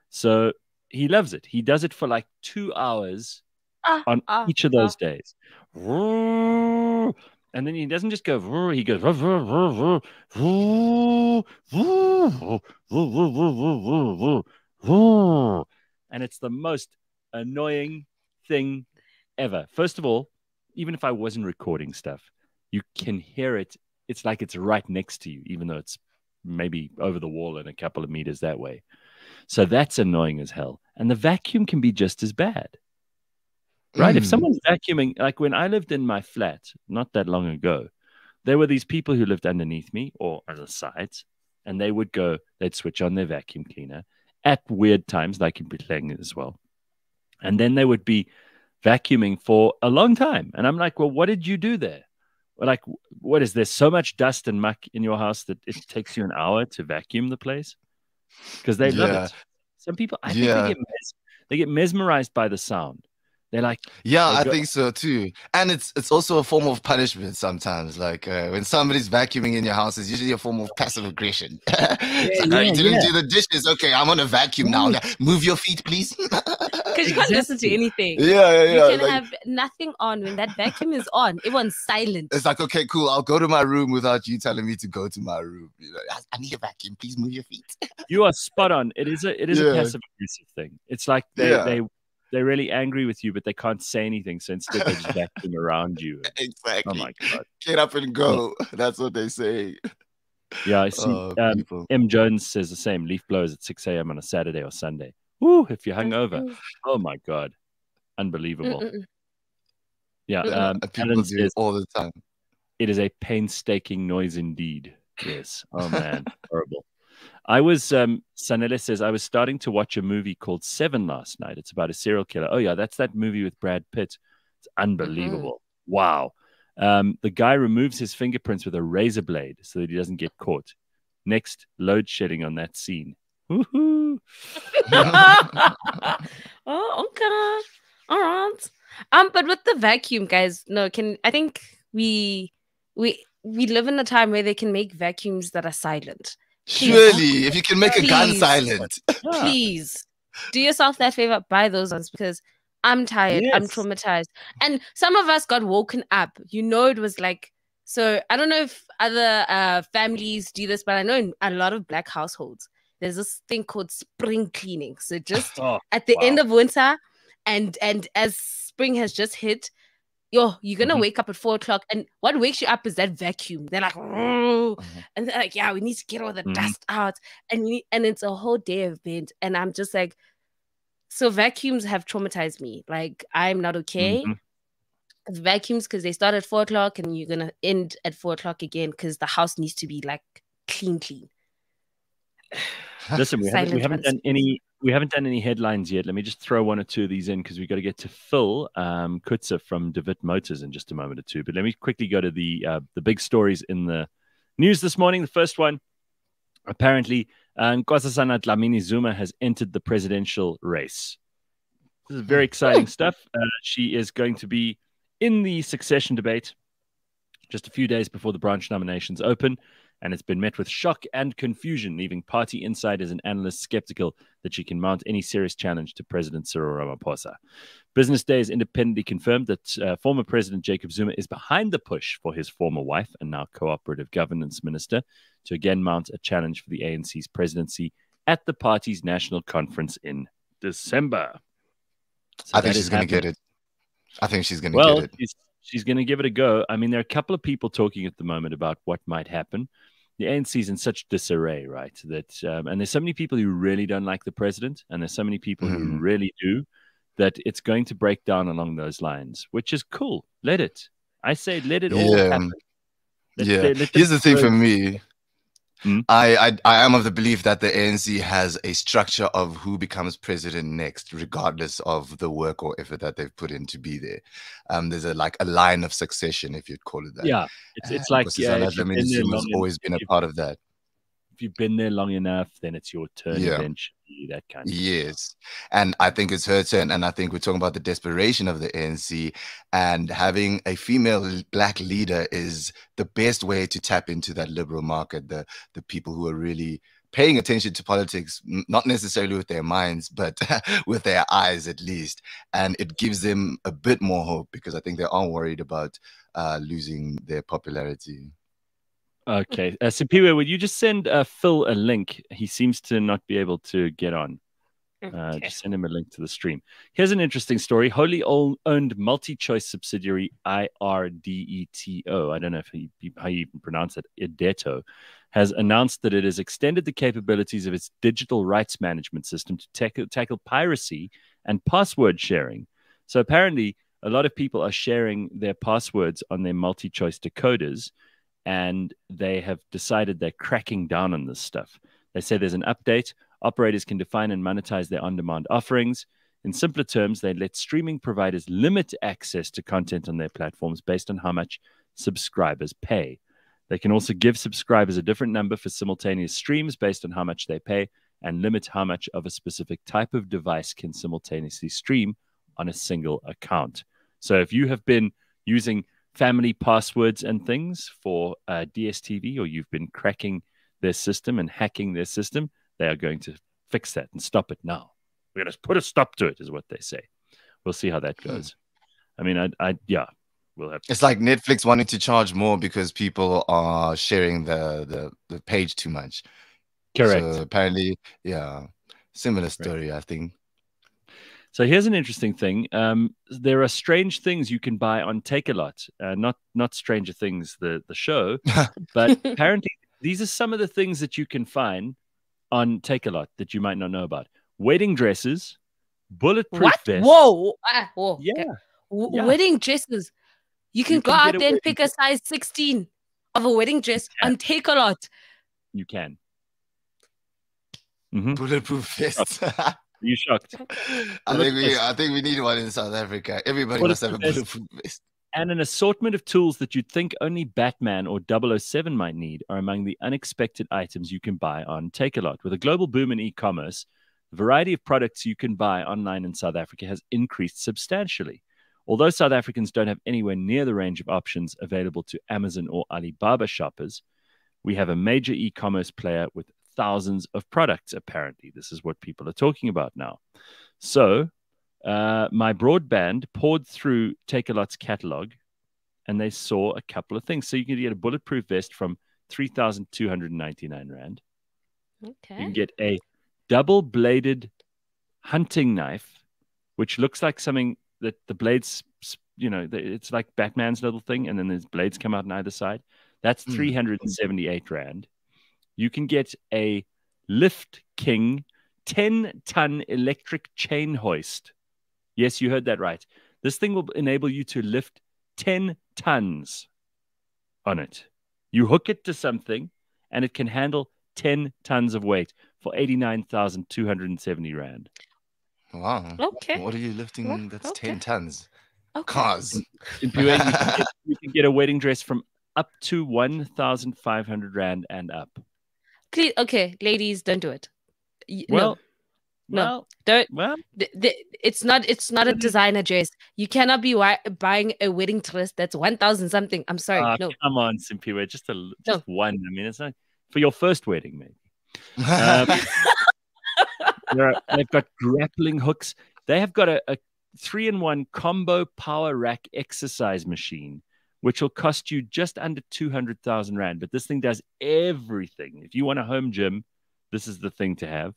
So he loves it. He does it for like 2 hours on each of those days. And then he doesn't just go, he goes, and it's the most annoying thing ever. First of all, even if I wasn't recording stuff, you can hear it. It's like it's right next to you, even though it's maybe over the wall and a couple of meters that way. So that's annoying as hell. And the vacuum can be just as bad, right? If someone's vacuuming, like when I lived in my flat not that long ago, there were these people who lived underneath me or on the sides, and they'd switch on their vacuum cleaner at weird times, like in Pitleng as well. And then they would be vacuuming for a long time. And I'm like, well, what did you do there? Like, what is there so much dust and muck in your house that it takes you an hour to vacuum the place? Because they love it. Some people, I think they get mesmerized by the sound. They're like, I think so too. And it's also a form of punishment sometimes. Like when somebody's vacuuming in your house, it's usually a form of passive aggression. You didn't do the dishes. Okay, I'm on a vacuum now. Move your feet, please. Because you can't listen to Exactly. anything. Yeah. You can Like, have nothing on when that vacuum is on. Everyone's silent. it's like, okay, cool. I'll go to my room without you telling me to go to my room. You know, I need a vacuum. Please move your feet. You are spot on. It is a Yeah. passive aggressive thing. It's like they're really angry with you, but they can't say anything. So instead, they just vacuum around you. Exactly. Oh my God. Get up and go. That's what they say. Yeah, I see. People. M. Jones says the same. Leaf blows at 6 a.m. on a Saturday or Sunday. Woo, if you're hungover. Oh my God. Unbelievable. Yeah. People Alan do says, it all the time. it is a painstaking noise indeed. Yes. Oh man. Horrible. I was, Sanele says, I was starting to watch a movie called Seven last night. It's about a serial killer. Oh yeah, that's that movie with Brad Pitt. It's unbelievable. Wow. The guy removes his fingerprints with a razor blade so that he doesn't get caught. Next, load shedding on that scene. Woohoo! Oh, okay. All right. But with the vacuum, guys, no, I think we live in a time where they can make vacuums that are silent. Surely, if you can make a gun silent. Please do yourself that favor, buy those ones, because I'm tired. I'm Yes. traumatized. And some of us got woken up. You know, it was like, so I don't know if other families do this, but I know in a lot of Black households, there's this thing called spring cleaning. So just at the end of winter and as spring has just hit, you're gonna wake up at 4 o'clock, and what wakes you up is that vacuum. They're like, and they're like, yeah, we need to get all the dust out, and it's a whole day event. And I'm just like, so vacuums have traumatized me. Like, I'm not okay. Vacuums, because they start at 4 o'clock and you're gonna end at 4 o'clock again because the house needs to be like clean. Listen, we haven't done any headlines yet. Let me just throw one or two of these in because we've got to get to Phil Kutzer from DeWitt Motors in just a moment or two. But let me quickly go to the big stories in the news this morning. The first one, apparently, Nkosazana Dlamini Zuma has entered the presidential race. This is very exciting stuff. She is going to be in the succession debate just a few days before the branch nominations open. And it's been met with shock and confusion, leaving party insiders and analysts skeptical that she can mount any serious challenge to President Cyril Ramaphosa. Business Day has independently confirmed that former President Jacob Zuma is behind the push for his former wife and now cooperative governance minister to again mount a challenge for the ANC's presidency at the party's national conference in December. So I think she's going to get it. I think she's going to get it. She's going to give it a go. I mean, there are a couple of people talking at the moment about what might happen. The ANC is in such disarray, right? That and there's so many people who really don't like the president, and there's so many people who really do, that it's going to break down along those lines, which is cool. Let it. I say let it all happen. Here's the thing for me. I am of the belief that the ANC has a structure of who becomes president next, regardless of the work or effort that they've put in to be there. There's a line of succession, if you'd call it that. Yeah, it's like Zuma's always been a part of that. If you've been there long enough, then it's your turn eventually. That kind of yes. And I think it's her turn. And I think we're talking about the desperation of the ANC, and having a female Black leader is the best way to tap into that liberal market, the people who are really paying attention to politics, not necessarily with their minds, but with their eyes at least. And it gives them a bit more hope, because I think they are worried about losing their popularity. Okay. Sipiwe, would you just send Phil a link? He seems to not be able to get on. Just send him a link to the stream. Here's an interesting story. Wholly owned multi-choice subsidiary IRDETO, I don't know how you even pronounce it, IRDETO, has announced that it has extended the capabilities of its digital rights management system to tackle piracy and password sharing. So apparently, a lot of people are sharing their passwords on their multi-choice decoders, and they have decided they're cracking down on this stuff. They say there's an update. Operators can define and monetize their on-demand offerings. In simpler terms, they let streaming providers limit access to content on their platforms based on how much subscribers pay. They can also give subscribers a different number for simultaneous streams based on how much they pay, and limit how much of a specific type of device can simultaneously stream on a single account. So if you have been using family passwords and things for DSTV, or you've been cracking their system and hacking their system, they are going to fix that and stop it now. We're going to put a stop to it, is what they say. We'll see how that goes. I mean, yeah, we'll have. It's like Netflix wanting to charge more because people are sharing the page too much. Correct. So apparently, yeah, similar story, I think. So here's an interesting thing. There are strange things you can buy on Take-A-Lot. Not Stranger Things, the show, but apparently these are some of the things that you can find on Take-A-Lot that you might not know about. Wedding dresses, bulletproof vests. Whoa. Whoa. Yeah. Okay. Yeah. Wedding dresses. You can go out there and pick a size 16 of a wedding dress and Take-A-Lot. You can. Bulletproof vests. Are you shocked? I think we need one in South Africa. Everybody must have a bulletproof vest. And an assortment of tools that you'd think only Batman or 007 might need are among the unexpected items you can buy on Take-A-Lot. With a global boom in e-commerce, the variety of products you can buy online in South Africa has increased substantially. Although South Africans don't have anywhere near the range of options available to Amazon or Alibaba shoppers, we have a major e-commerce player with thousands of products, apparently. This is what people are talking about now. So my broadband poured through Take-A-Lot's catalog, and they saw a couple of things. So you can get a bulletproof vest from 3,299 Rand. Okay. You can get a double-bladed hunting knife, which looks like something that the blades, it's like Batman's little thing, and then there's blades come out on either side. That's 378 Rand. You can get a Lift King 10-ton electric chain hoist. Yes, you heard that right. This thing will enable you to lift 10 tons on it. You hook it to something, and it can handle 10 tons of weight for 89,270 Rand. Wow. Okay. What are you lifting that's 10 tons? Okay. Cars. In PUA, you can get a wedding dress from up to 1,500 Rand and up. Please, okay, ladies, don't do it. Well, don't. Well, it's not a designer dress. You cannot be buying a wedding dress that's 1,000 something. I'm sorry. No. Come on, Simpiwe, just one. I mean, it's not for your first wedding, maybe. They've got grappling hooks. They have got a 3-in-1 combo power rack exercise machine, which will cost you just under 200,000 Rand. But this thing does everything. If you want a home gym, this is the thing to have.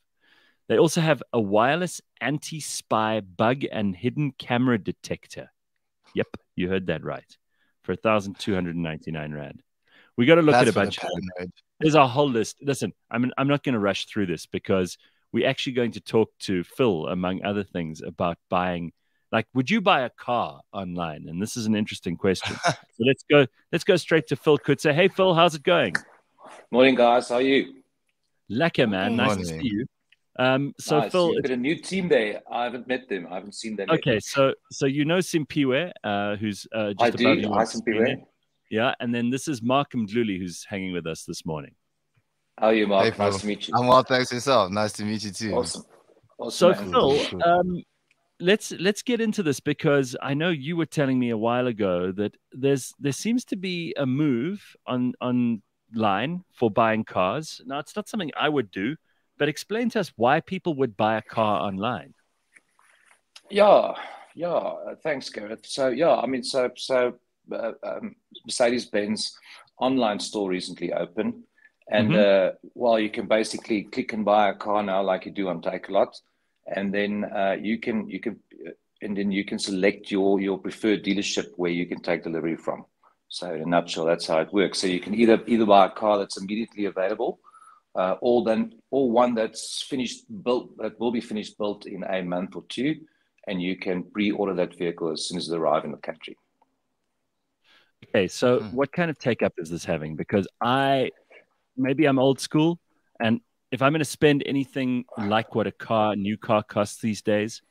They also have a wireless anti-spy bug and hidden camera detector. Yep, you heard that right. For 1,299 Rand. We got to look at a bunch of them. There's a whole list. Listen, I'm not going to rush through this because we're actually going to talk to Phil, among other things, about buying. Like, would you buy a car online? And this is an interesting question. So let's go straight to Phil Kutze. Hey, Phil, how's it going? Morning, guys. How are you? Lekker, man. Nice to see you. So nice. Phil, you've got a new team there. I haven't met them. I haven't seen them. Okay, yet. so you know Simpiwe, who's just I above do. you. Hi, Simpiwe. Yeah, and then this is Mark Mdluli, who's hanging with us this morning. How are you, Mark? Hey, nice to meet you. I'm well, thanks yourself. Nice to meet you too. Awesome. So Phil, let's get into this because I know you were telling me a while ago that there seems to be a move online for buying cars. Now, it's not something I would do, but explain to us why people would buy a car online. Yeah. Thanks, Gareth. So I mean, Mercedes-Benz online store recently opened, and well, you can basically click and buy a car now, like you do on Take-A-Lot, and then you can select your preferred dealership where you can take delivery from. So in a nutshell, that's how it works. So you can either buy a car that's immediately available, or one that's built that will be finished built in a month or two, and you can pre-order that vehicle as soon as they arrive in the country. Okay, so what kind of take-up is this having? Because maybe I'm old school, and if I'm going to spend anything like what a new car costs these days,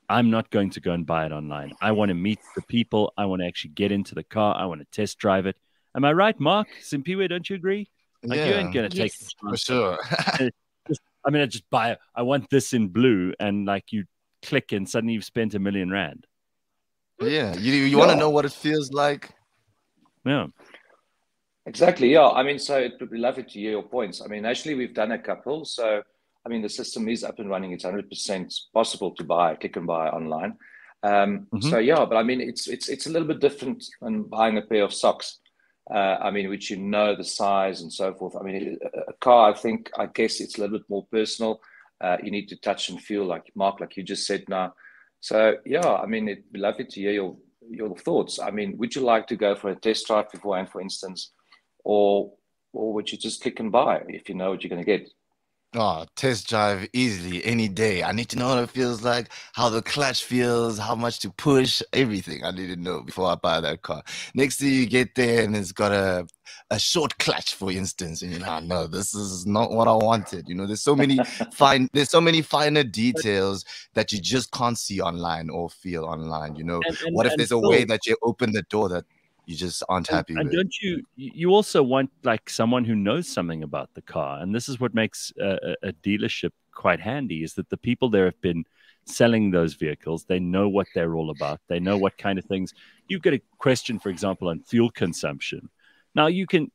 I'm not going to go and buy it online. I want to meet the people. I want to actually get into the car. I want to test drive it. Am I right, Mark? Simpiwe, don't you agree? Like, you ain't going to take it. For sure. I'm going to just buy it. I want this in blue, and like you click and suddenly you've spent R1 million. Yeah, you want to know what it feels like? Yeah. Exactly. Yeah. I mean, so it would be lovely to hear your points. I mean, actually, we've done a couple. So I mean, the system is up and running. It's 100% possible to click and buy online. So yeah, but I mean, it's a little bit different than buying a pair of socks. I mean, which the size and so forth. I mean, a car, I guess it's a little bit more personal. You need to touch and feel, like Mark, like you just said now. So yeah, I mean, it'd be lovely to hear your thoughts. I mean, would you like to go for a test drive beforehand, for instance, or would you just click and buy if you know what you're going to get? Oh, test drive easily any day. I need to know what it feels like, how the clutch feels, how much to push, everything I need to know before I buy that car. Next thing you get there and it's got a short clutch, for instance, and no, this is not what I wanted. There's so many finer details that you just can't see online or feel online. What if there's a way that you open the door that you just aren't happy with? And don't you also want like someone who knows something about the car? And this is what makes a dealership quite handy, is that the people there have been selling those vehicles. They know what they're all about. They know what kind of things. You get a question, for example, on fuel consumption. Now you can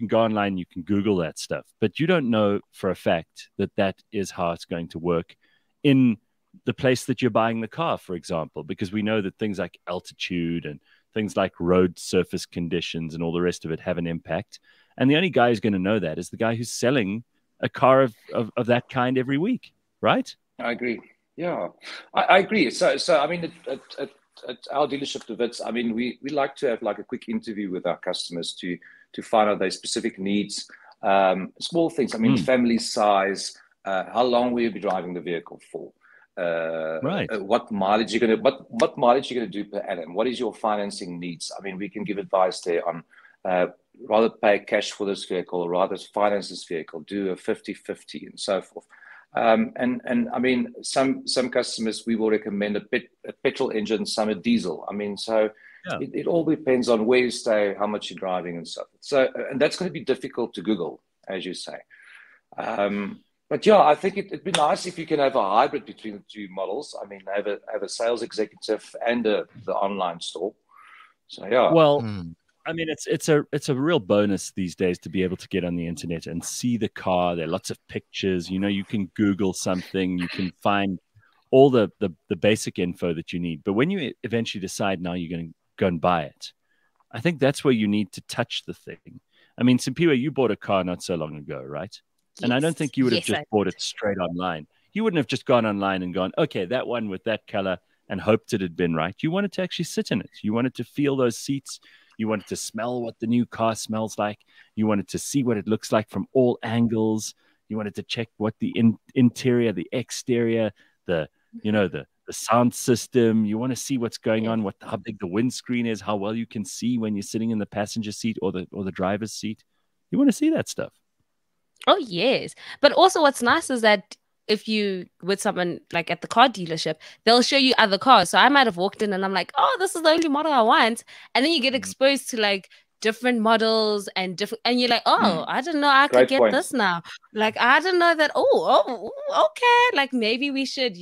go online, you can Google that stuff, but you don't know for a fact that is how it's going to work in the place that you're buying the car, for example, because we know that things like altitude and things like road surface conditions and all the rest of it have an impact. And the only guy who's going to know that is the guy who's selling a car of that kind every week, right? I agree. Yeah, I agree. So I mean, at our dealership, the Wits, I mean, we like to have like a quick interview with our customers to find out their specific needs, small things. I mean, family size, how long will you be driving the vehicle for? Right. What mileage you're gonna do per annum? What is your financing needs? I mean, we can give advice there on rather pay cash for this vehicle or rather finance this vehicle, do a 50-50 and so forth. And I mean, some customers we will recommend a petrol engine, some a diesel. I mean, so yeah. It all depends on where you stay, how much you're driving and stuff. So and that's going to be difficult to Google, as you say. But yeah, I think it'd be nice if you can have a hybrid between the two models. I mean, have a sales executive and the online store. So yeah. Well, I mean, it's a real bonus these days to be able to get on the internet and see the car. There are lots of pictures. You can Google something. You can find all the basic info that you need. But when you eventually decide now you're going to go and buy it, I think that's where you need to touch the thing. I mean, Simpiwe, you bought a car not so long ago, right? Yes. And I don't think you would have just bought it straight online. You wouldn't have just gone online and gone, okay, that one with that color, and hoped it had been right. You wanted to actually sit in it. You wanted to feel those seats. You wanted to smell what the new car smells like. You wanted to see what it looks like from all angles. You wanted to check what the interior, the exterior, the sound system. You want to see what's going on, how big the windscreen is, how well you can see when you're sitting in the passenger seat or the driver's seat. You want to see that stuff. Oh, yes. But also what's nice is that if you with someone like at the car dealership, they'll show you other cars. So I might have walked in and I'm like, oh, this is the only model I want. And then you get exposed to like different models and you're like, oh, I didn't know I could get this now. Like, I didn't know that. Oh, okay. Like maybe we should,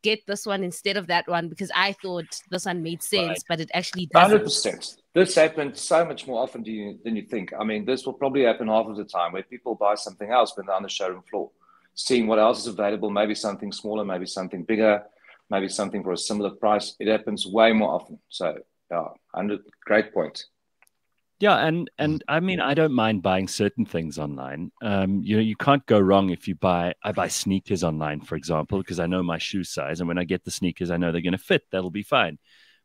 get this one instead of that one because I thought this one made sense, but it actually doesn't. 100%. This happens so much more often than you think. I mean, this will probably happen half of the time where people buy something else when they're on the showroom floor, seeing what else is available, maybe something smaller, maybe something bigger, maybe something for a similar price. It happens way more often. So, yeah, great point. Yeah, and I mean, I don't mind buying certain things online. You can't go wrong if I buy sneakers online, for example, because I know my shoe size, and when I get the sneakers, I know they're going to fit. That'll be fine.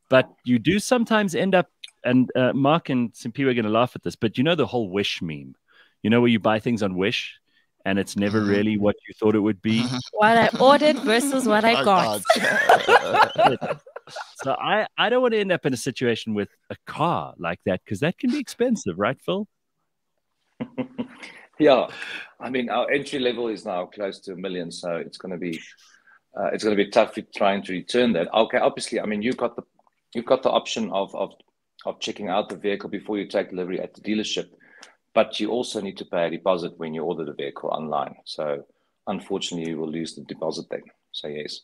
But you do sometimes end up, and Mark and some people are going to laugh at this, but the whole Wish meme, where you buy things on Wish, and it's never really what you thought it would be. What I ordered versus what I got. So I don't want to end up in a situation with a car like that because that can be expensive, right, Phil? Yeah, I mean our entry level is now close to $1 million, so it's going to be tough trying to return that. Okay, obviously, I mean you've got the option of checking out the vehicle before you take delivery at the dealership, but you also need to pay a deposit when you order the vehicle online. So unfortunately, you will lose the deposit then. So yes.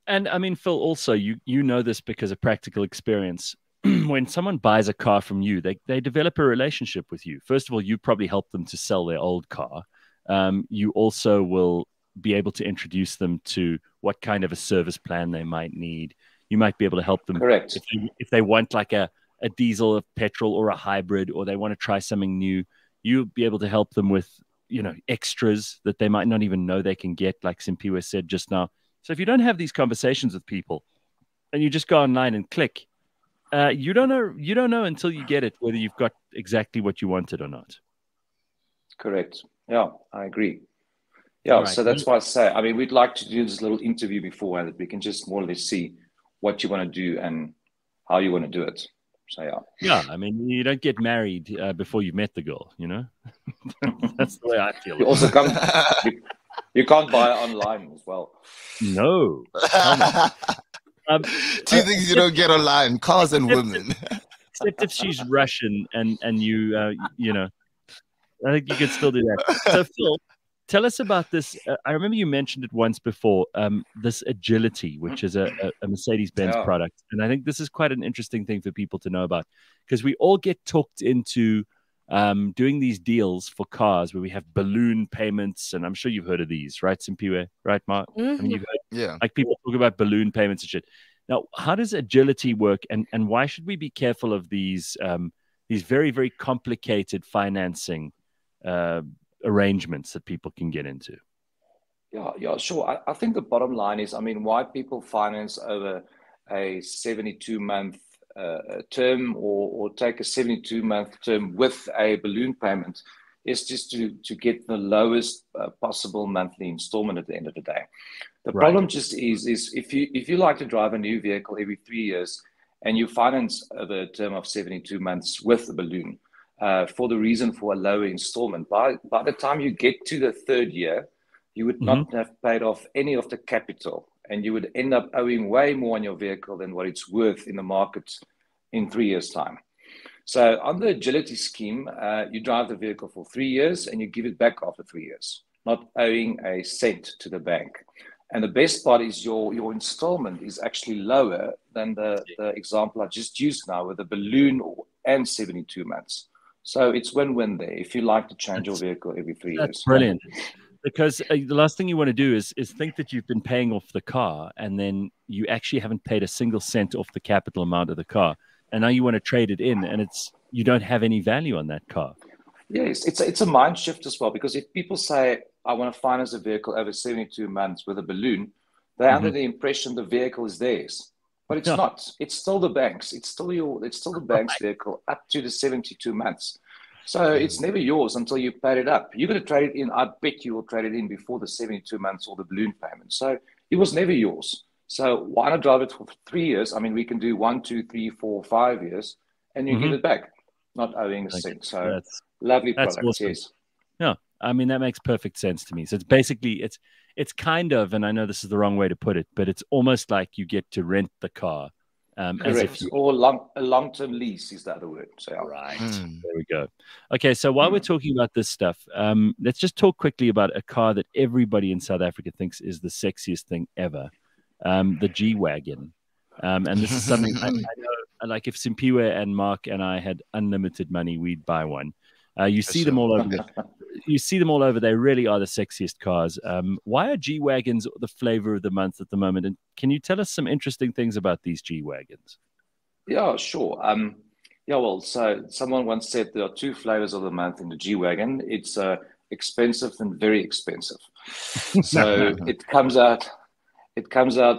And I mean, Phil, also, you know this because of practical experience. When someone buys a car from you, they develop a relationship with you. First of all, you probably help them to sell their old car. you also will be able to introduce them to what kind of a service plan they might need. You might be able to help them. Correct. If they want like a diesel, a petrol, or a hybrid, or they want to try something new, you'll be able to help them with, extras that they might not even know they can get, like Simpiwe said just now. So if you don't have these conversations with people and you just go online and click, you don't know until you get it whether you've got exactly what you wanted or not. Correct. Yeah, I agree. Yeah, Right. so that's why I say, I mean, we'd like to do this little interview beforehand that we can just more or less see what you want to do and how you want to do it. So, yeah. Yeah, I mean, you don't get married before you've met the girl, That's the way I feel. You also can't, you can't buy it online as well. No. Two things you don't get online: cars and women. Except if she's Russian and you, I think you could still do that. So, Phil, tell us about this. I remember you mentioned it once before, this Agility, which is a Mercedes-Benz product. And I think this is quite an interesting thing for people to know about, because we all get talked into doing these deals for cars where we have balloon payments. And I'm sure you've heard of these, right, Simpiwe? Right, Mark? Mm-hmm. I mean, you've heard, like, people talk about balloon payments and shit. Now, how does Agility work? And why should we be careful of these very, very complicated financing arrangements that people can get into? Yeah, sure. I think the bottom line is, I mean, why people finance over a 72-month term or take a 72-month term with a balloon payment is just to get the lowest possible monthly installment at the end of the day. The problem just is if you like to drive a new vehicle every 3 years and you finance over a term of 72 months with a balloon, for the reason for a lower installment, by the time you get to the third year, you would not have paid off any of the capital, and you would end up owing way more on your vehicle than what it's worth in the market in 3 years' time. So on the Agility scheme, you drive the vehicle for 3 years and you give it back after 3 years, not owing a cent to the bank. And the best part is your installment is actually lower than the example I just used now with a balloon and 72 months. So it's win-win there if you like to change your vehicle every 3 years. That's brilliant. Because the last thing you want to do is think that you've been paying off the car and then you actually haven't paid a single cent off the capital amount of the car. And now you want to trade it in and you don't have any value on that car. Yes, it's a mind shift as well, because if people say, I want to finance a vehicle over 72 months with a balloon, they're under the impression the vehicle is theirs. But it's not. It's still the bank's. It's still the bank's vehicle up to the 72 months. So it's never yours until you paid it up. You're going to trade it in. I bet you will trade it in before the 72 months or the balloon payment. So it was never yours. So why not drive it for 3 years? I mean, we can do 1, 2, 3, 4, 5 years, and you give it back, not owing a cent. So lovely product. Awesome. Yes. No, I mean, that makes perfect sense to me. So it's basically, it's kind of, and I know this is the wrong way to put it, but it's almost like you get to rent the car. Correct. Or a long-term lease is the other word. So, right. There we go. Okay, so while we're talking about this stuff, let's just talk quickly about a car that everybody in South Africa thinks is the sexiest thing ever, the G-Wagon. And this is something I know, like if Simpiwe and Mark and I had unlimited money, we'd buy one. You see them all over. You see them all over. They really are the sexiest cars. Why are G-Wagons the flavor of the month at the moment? And can you tell us some interesting things about these G-Wagons? Yeah, sure. Well, so someone once said there are 2 flavors of the month in the G-Wagon. It's expensive and very expensive. So it comes out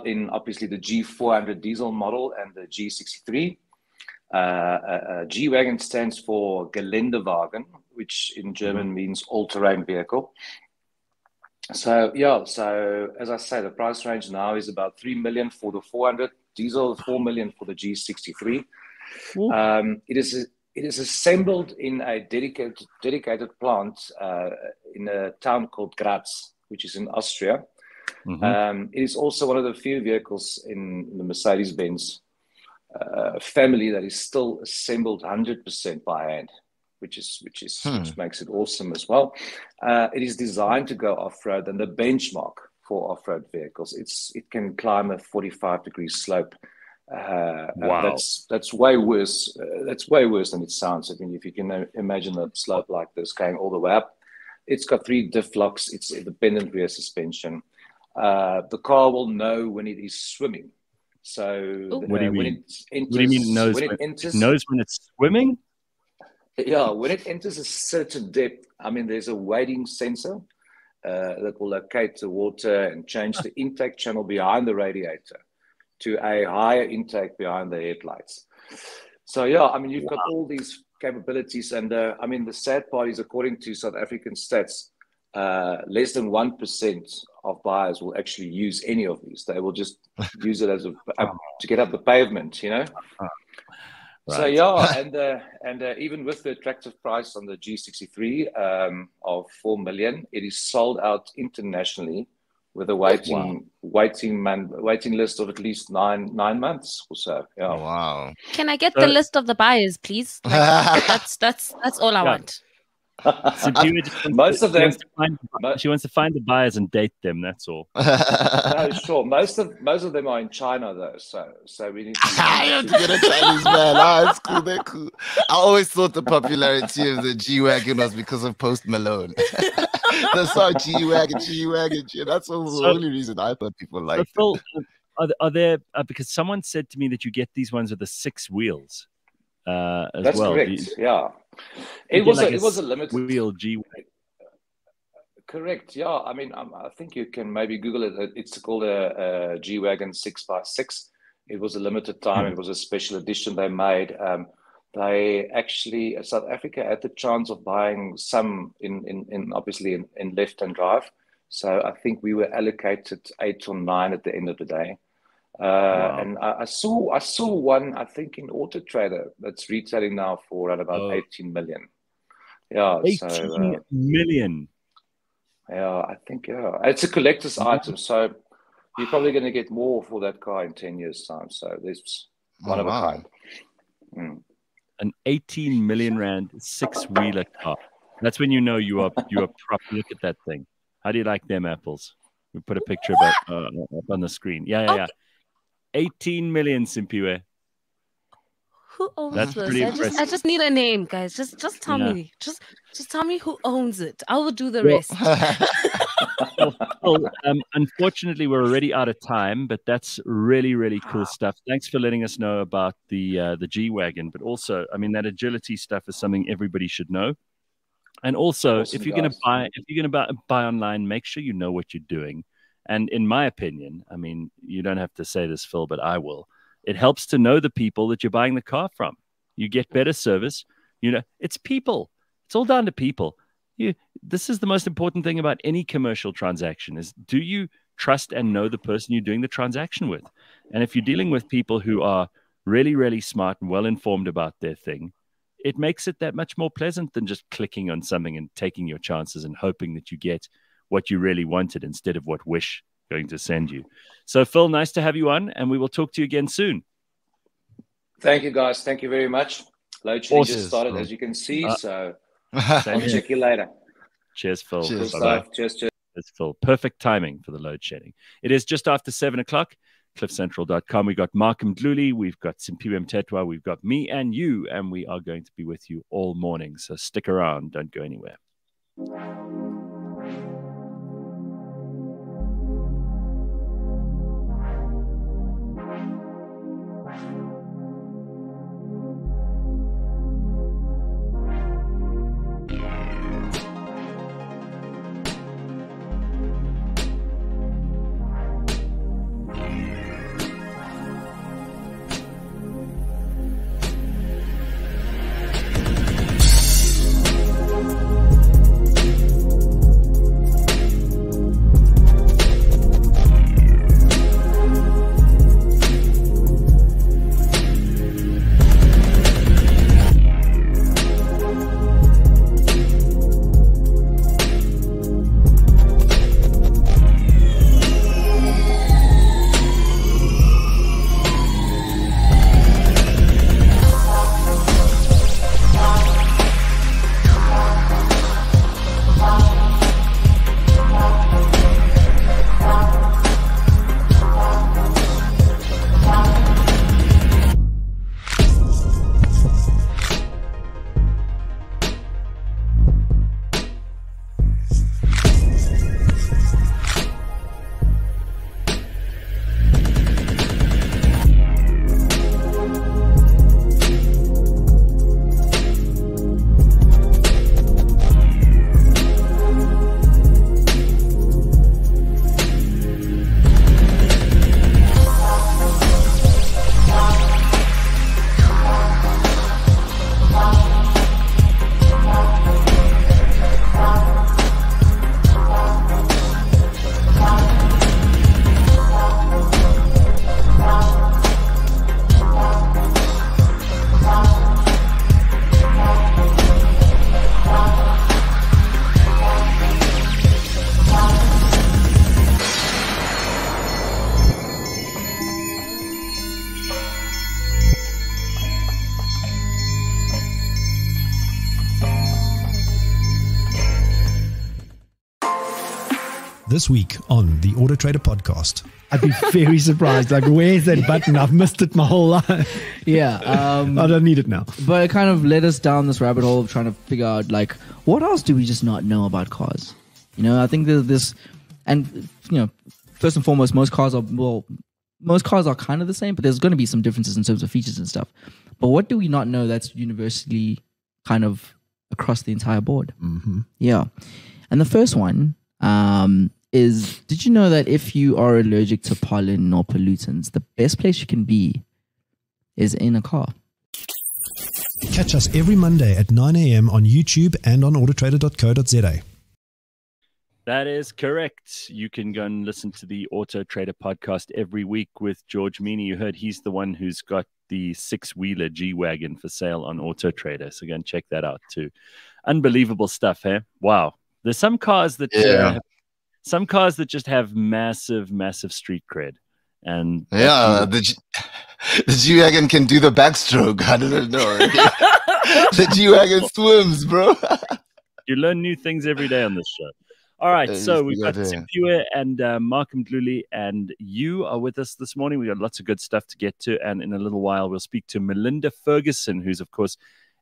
in obviously the G400 diesel model and the G63. G-Wagon stands for Geländewagen, which in German means all-terrain vehicle. So as I say, the price range now is about 3 million for the 400 diesel, 4 million for the G63. It is assembled in a dedicated plant in a town called Graz, which is in Austria. It is also one of the few vehicles in the Mercedes-Benz family that is still assembled 100% by hand, which makes it awesome as well. It is designed to go off-road, and the benchmark for off-road vehicles, it can climb a 45-degree slope. Wow, that's way worse. That's way worse than it sounds. I mean, if you can imagine a slope like this going all the way up, It's got 3 diff locks. It's independent rear suspension. The car will know when it is swimming. So what do you mean? Enters, what do you mean it knows it knows when it's swimming? Yeah, when it enters a certain depth, I mean, there's a weighting sensor that will locate the water and change the intake channel behind the radiator to a higher intake behind the headlights. So yeah, I mean, you've got all these capabilities, and I mean, the sad part is, according to South African stats, less than 1% of buyers will actually use any of these. They will just use it as to get up the pavement, you know. Right. So yeah, and even with the attractive price on the G63 of 4 million, it is sold out internationally with a waiting list of at least nine months or so. Yeah. Wow. Can I get the list of the buyers, please? Like, that's all I want. So most of them, she wants to find the buyers and date them. That's all. No, sure. Most of them are in China, though. So we need to. I have to get a Chinese man. Oh, it's cool. They're cool. I always thought the popularity of the G-Wagon was because of Post Malone. The song G-Wagon. That's the only reason I thought people liked it. Phil, are there because someone said to me that you get these ones with the 6 wheels as That's well. Correct. Yeah. It was a limited wheel G-Wagon. Correct. Yeah. I mean, I think you can maybe Google it. It's called a G-Wagon 6x6. It was a limited time. It was a special edition they made. They actually, South Africa had the chance of buying some in obviously in left-hand drive. So I think we were allocated 8 or 9 at the end of the day. And I saw one, I think, in Auto Trader that's retailing now for around about 18 million. Yeah, 18 million. Yeah, I think it's a collector's item, so you're probably going to get more for that car in 10 years' time. So there's one of a kind. An 18 million rand 6-wheeler car. That's when you know you are proper. Look at that thing. How do you like them apples? We put a picture of it up on the screen. Yeah. 18 million, Simpiwe. Who owns That's this? pretty impressive. I just need a name, guys. Just tell me. Just tell me who owns it. I will do the rest. Well, unfortunately, we're already out of time, but that's really, really cool stuff. Thanks for letting us know about the G-Wagon, but also, I mean, that agility stuff is something everybody should know. And also, if you're going to buy online, make sure you know what you're doing. And in my opinion, I mean, you don't have to say this, Phil, but I will. It helps to know the people that you're buying the car from. You get better service. You know, it's people. It's all down to people. This is the most important thing about any commercial transaction is, do you trust and know the person you're doing the transaction with? And if you're dealing with people who are really, really smart and well-informed about their thing, it makes it that much more pleasant than just clicking on something and taking your chances and hoping that you get what you really wanted instead of what Wish going to send you. So, Phil, nice to have you on, and we will talk to you again soon. Thank you, guys. Thank you very much. Load shedding just started, as you can see, so I'll check you later. Cheers, Phil. Cheers, cheers. Cheers, Phil. Perfect timing for the load shedding. It is just after 7 o'clock. CliffCentral.com. We got Mark Mdluli, we've got Simpiwe Mthethwa, we've got me and you, and we are going to be with you all morning. So stick around. Don't go anywhere. This week on the Auto Trader podcast. I'd be very surprised. Like, where's that button? I've missed it my whole life. Yeah. I don't need it now. But it kind of led us down this rabbit hole of trying to figure out, like, what else do we just not know about cars? You know, I think there's this, and, you know, first and foremost, most cars are kind of the same, but there's going to be some differences in terms of features and stuff. But what do we not know that's universally kind of across the entire board? Mm-hmm. Yeah. And the first one is, did you know that if you are allergic to pollen or pollutants, the best place you can be is in a car? Catch us every Monday at 9 a.m. on YouTube and on autotrader.co.za. That is correct. You can go and listen to the Auto Trader podcast every week with George Meany. You heard he's the one who's got the 6-wheeler G-Wagon for sale on Auto Trader. So go and check that out too. Unbelievable stuff, hey? Wow. There's some cars that just have massive, massive street cred. And the G-Wagon can do the backstroke. I didn't know. The G-Wagon swims, bro. You learn new things every day on this show. All right, so we've got Siphiwe and Mark Mdluli, and you are with us this morning. We've got lots of good stuff to get to, and in a little while we'll speak to Melinda Ferguson, who's, of course,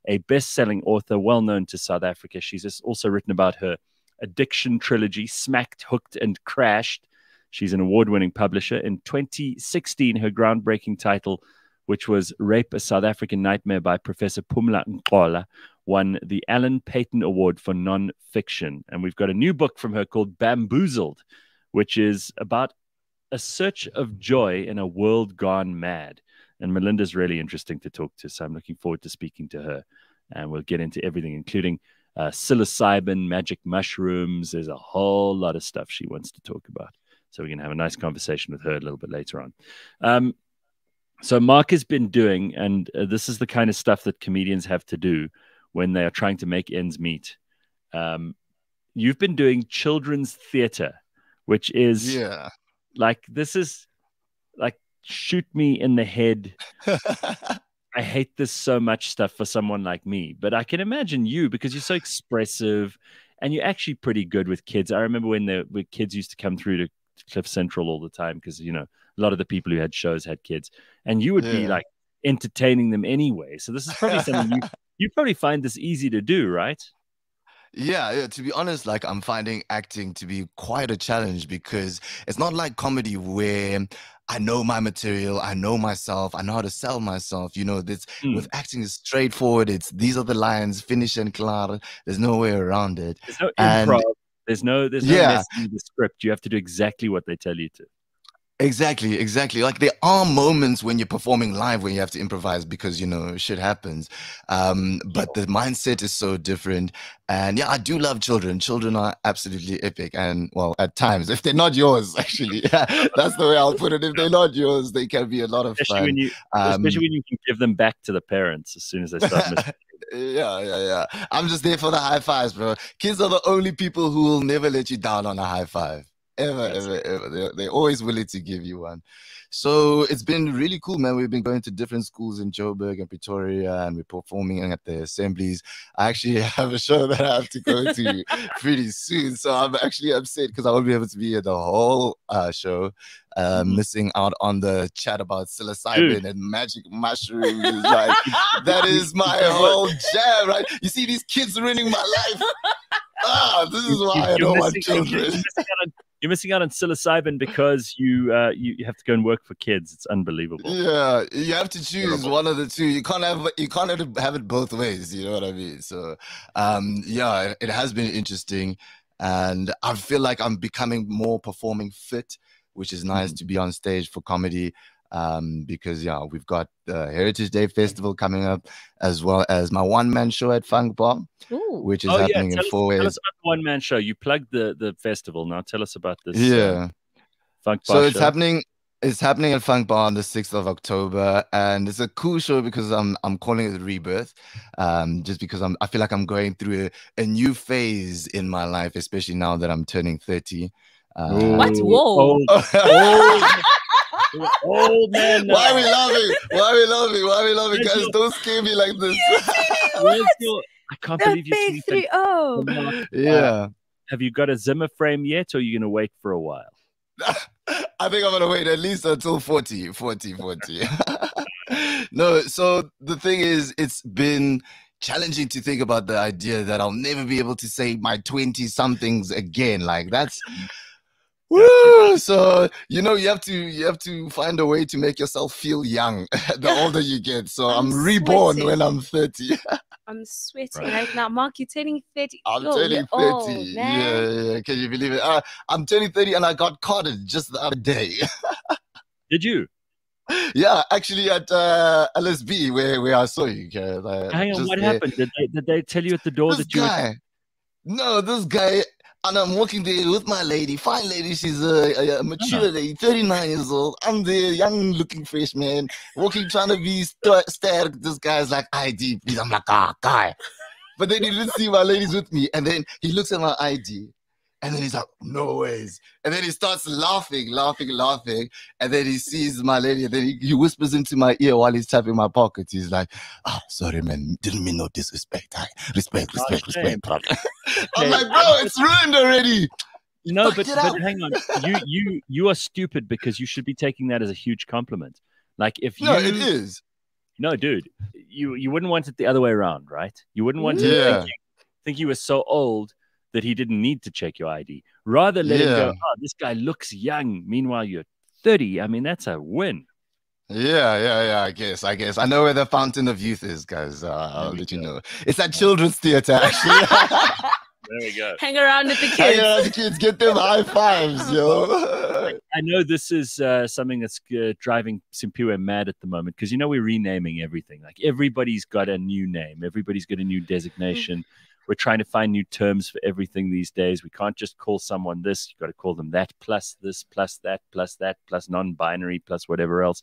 a best-selling author, well-known to South Africa. She's also written about her addiction trilogy, Smacked, Hooked, and Crashed. She's an award-winning publisher. In 2016, her groundbreaking title, which was Rape, a South African Nightmare by Professor Phumla Nkola, won the Alan Paton Award for non-fiction. And we've got a new book from her called Bamboozled, which is about a search of joy in a world gone mad. And Melinda's really interesting to talk to, so I'm looking forward to speaking to her. And we'll get into everything, including psilocybin, magic mushrooms. There's a whole lot of stuff she wants to talk about. So we're going to have a nice conversation with her a little bit later on. So Mark has been doing, and this is the kind of stuff that comedians have to do when they are trying to make ends meet. You've been doing children's theater, which is like, this is like, shoot me in the head. I hate this so much stuff for someone like me, but I can imagine you, because you're so expressive and you're actually pretty good with kids. I remember when kids used to come through to Cliff Central all the time, because, you know, a lot of the people who had shows had kids, and you would be like entertaining them anyway. So this is probably something you probably find this easy to do, right? Yeah, to be honest, like, I'm finding acting to be quite a challenge, because it's not like comedy where I know my material, I know myself, I know how to sell myself. You know, this with acting is straightforward. These are the lines, finish and clear. There's no way around it. There's no improv. There's no messing with the script. You have to do exactly what they tell you to. Exactly. Like, there are moments when you're performing live when you have to improvise, because, you know, shit happens. But the mindset is so different. And yeah, I do love children. Children are absolutely epic. And, well, at times, if they're not yours, actually, that's the way I'll put it. If they're not yours, they can be a lot of fun. Especially when you can give them back to the parents as soon as they start missing. Yeah. I'm just there for the high fives, bro. Kids are the only people who will never let you down on a high five. Ever. They're always willing to give you one. So it's been really cool, man. We've been going to different schools in Joburg and Pretoria, and we're performing at the assemblies. I actually have a show that I have to go to pretty soon, so I'm actually upset because I won't be able to be at the whole show. Missing out on the chat about psilocybin and magic mushrooms. Like, that is my whole jam, right? You see these kids ruining my life. This is why I don't want children. You're missing out on psilocybin because you have to go and work for kids. It's unbelievable. Yeah, you have to choose one of the two. You can't have it both ways. You know what I mean? So, yeah, it has been interesting, and I feel like I'm becoming more performing fit, which is nice to be on stage for comedy. Because we've got the Heritage Day Festival coming up, as well as my one-man show at Funk Bar, which is happening in 4 ways. Tell us about the one-man show. You plugged the festival. Now tell us about this. Funk Bar. So it's happening. It's happening at Funk Bar on the 6th of October, and it's a cool show because I'm calling it Rebirth, just because I feel like I'm going through a new phase in my life, especially now that I'm turning 30. What? Whoa. Old man. Why are we laughing? Guys, don't scare me like this. I can't believe you big 3-0. Yeah. have you got a Zimmer frame yet, or are you going to wait for a while? I think I'm gonna wait at least until 40. No, so the thing is, it's been challenging to think about the idea that I'll never be able to say my 20-somethings again. Like that's woo. So you have to find a way to make yourself feel young the older you get. So I'm reborn sweating. when I'm 30. I'm sweating right now. Mark, you're turning 30. I'm Yo, turning you're 30. old, man. Yeah. Can you believe it? I'm turning 30 and I got carded just the other day. Did you? Yeah, actually at LSB where I saw you. Hang on, what happened? Did they tell you at the door This that you guy, no, this guy, and I'm walking there with my lady, fine lady. She's a mature lady, 39 years old. I'm the young looking fresh man, walking, trying to be stared. This guy's like, ID, please. I'm like, guy. But then he didn't see my ladies with me. And then he looks at my ID. And then he's like, no ways. And then he starts laughing. And then he sees my lady. And then he whispers into my ear while he's tapping my pocket. He's like, sorry, man. Didn't mean no disrespect. Respect. Brother. I'm like, bro, it's ruined already. No, but hang on. You are stupid because you should be taking that as a huge compliment. Like if you... No, it is. No, dude. You wouldn't want it the other way around, right? You wouldn't want to think you were so old that he didn't need to check your ID. Rather let him go, this guy looks young. Meanwhile, you're 30. I mean, that's a win. Yeah. I guess. I know where the fountain of youth is, guys. I'll let you know. It's at Children's Theatre, actually. There we go. Hang around with the kids. Hang around with the kids. Get them high fives, yo. I know this is something that's driving Simpiwe mad at the moment because, we're renaming everything. Like everybody's got a new name. Everybody's got a new designation. We're trying to find new terms for everything these days. We can't just call someone this. You've got to call them that, plus this, plus that, plus non-binary, plus whatever else.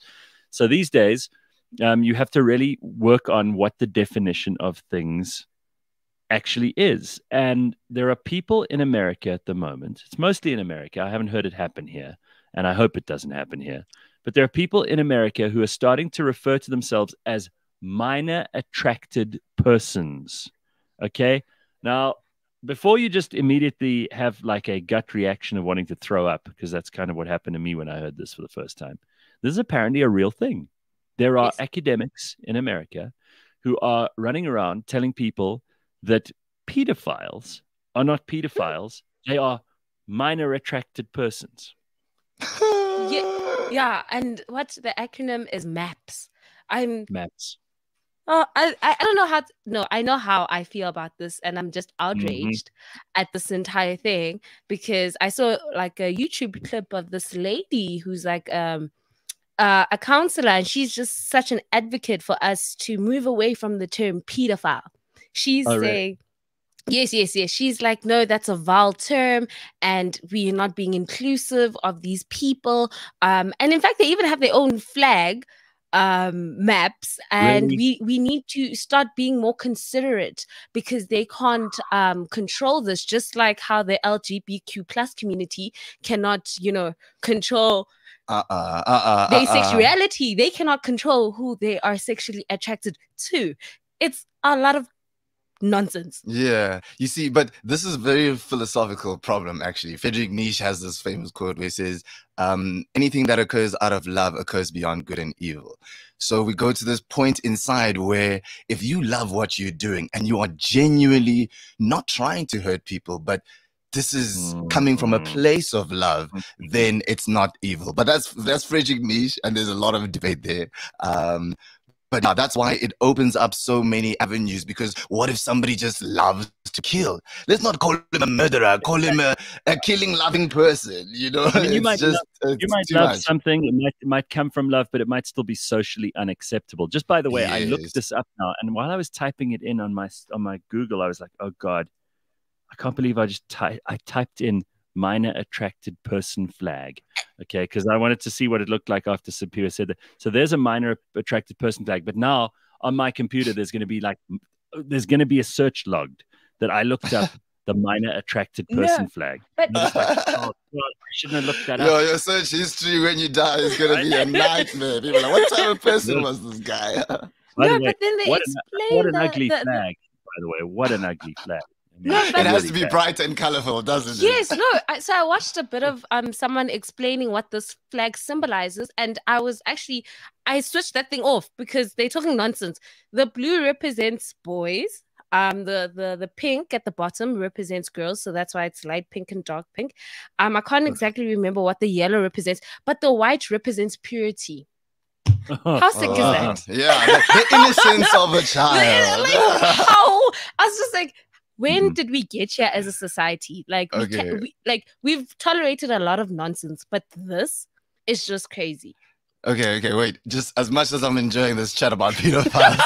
So these days, you have to really work on what the definition of things actually is. And there are people in America at the moment. It's mostly in America. I haven't heard it happen here, and I hope it doesn't happen here. But there are people in America who are starting to refer to themselves as minor attracted persons. Okay. Now, before you just immediately have like a gut reaction of wanting to throw up, because that's kind of what happened to me when I heard this for the first time. This is apparently a real thing. There are academics in America who are running around telling people that pedophiles are not pedophiles. They are minor attracted persons. Yeah. And what the acronym is MAPS. MAPS. Oh, I don't know how. No, I know how I feel about this, and I'm just outraged at this entire thing because I saw like a YouTube clip of this lady who's like a counselor, and she's just such an advocate for us to move away from the term pedophile. She's saying, yes. She's like, no, that's a vile term, and we are not being inclusive of these people. And in fact, they even have their own flag. Maps, and we need to start being more considerate because they can't control this, just like how the LGBTQ plus community cannot control their sexuality. They cannot control who they are sexually attracted to. It's a lot of nonsense. Yeah, you see, but this is a very philosophical problem, actually. Friedrich Nietzsche has this famous quote where he says, anything that occurs out of love occurs beyond good and evil. So we go to this point inside where if you love what you're doing and you are genuinely not trying to hurt people, but this is coming from a place of love, then it's not evil. But that's Friedrich Nietzsche, and there's a lot of debate there. But yeah, that's why it opens up so many avenues, because what if somebody just loves to kill? Let's not call him a murderer, call him a killing loving person, I mean, you might love something, it might come from love, but it might still be socially unacceptable. Just by the way, I looked this up now, and while I was typing it in on my Google, I was like, oh God, I can't believe I typed in minor attracted person flag. Okay, because I wanted to see what it looked like after Simpiwe said that. So there's a minor attracted person flag, but now on my computer there's going to be a search logged that I looked up the minor attracted person flag. But I was like, oh God, I shouldn't have looked that up. Your search history when you die is going to be a nightmare. People are like, what type of person was this guy? By the way, but then they what an ugly flag. By the way, what an ugly flag. No, It but has to be bright and colorful, doesn't it? yes, no. So I watched a bit of someone explaining what this flag symbolizes, and I switched that thing off because they're talking nonsense. The blue represents boys. The pink at the bottom represents girls, so that's why it's light pink and dark pink. I can't exactly remember what the yellow represents, but the white represents purity. How sick is that? Yeah, the innocence of a child. How? I was just like, when did we get here as a society? Like, we've tolerated a lot of nonsense, but this is just crazy. Okay, wait. Just as much as I'm enjoying this chat about pedophiles,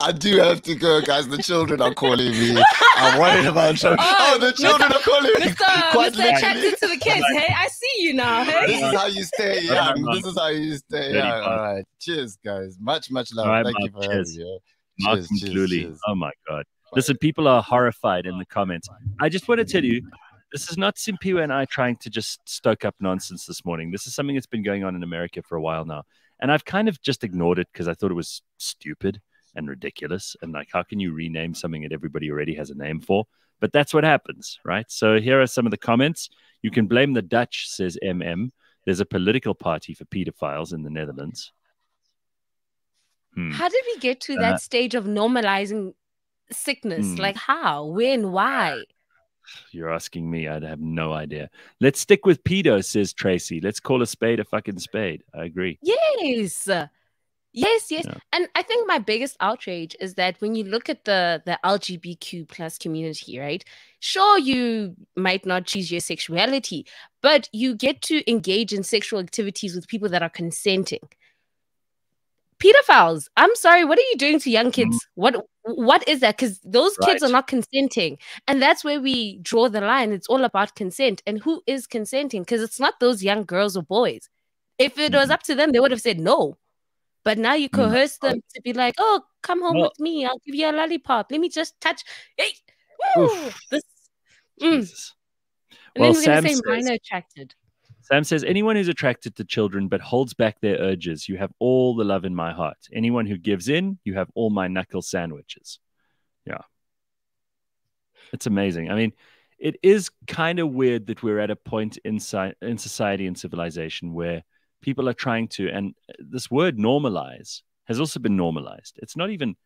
I do have to go, guys. The children are calling me. I'm worried about children. The children are calling me. Mr. Attracted to the kids. Hey, I see you now. Hey, this is how you stay young. This is how you stay young. All right. Cheers, guys. Much love. Right, Thank you for having me. Mark Mdluli. Oh my God. Listen, people are horrified in the comments. I just want to tell you, this is not Simpiwe and I trying to just stoke up nonsense this morning. This is something that's been going on in America for a while now. And I've kind of just ignored it because I thought it was stupid and ridiculous. And like, how can you rename something that everybody already has a name for? But that's what happens, right? So here are some of the comments. You can blame the Dutch, says MM. There's a political party for pedophiles in the Netherlands. How did we get to that stage of normalizing sickness? Like how, when, why? You're asking me. I have no idea. Let's stick with pedo, says Tracy. Let's call a spade a fucking spade. I agree. Yes. Yeah. And I think my biggest outrage is that when you look at the LGBTQ plus community, right? Sure, you might not choose your sexuality, but you get to engage in sexual activities with people that are consenting. Pedophiles, I'm sorry, what are you doing to young kids? What is that? Because those kids are not consenting. And that's where we draw the line. It's all about consent. And who is consenting? Because it's not those young girls or boys. If it was up to them, they would have said no. But now you coerce them to be like, oh, come home with me. I'll give you a lollipop. Let me just touch. Hey, woo, this. And Well, then we're going to say minor attracted. Sam says, anyone who's attracted to children but holds back their urges, you have all the love in my heart. Anyone who gives in, you have all my knuckle sandwiches. Yeah. It's amazing. I mean, it is kind of weird that we're at a point in society and civilization where people are trying to, and this word normalize has also been normalized. It's not even,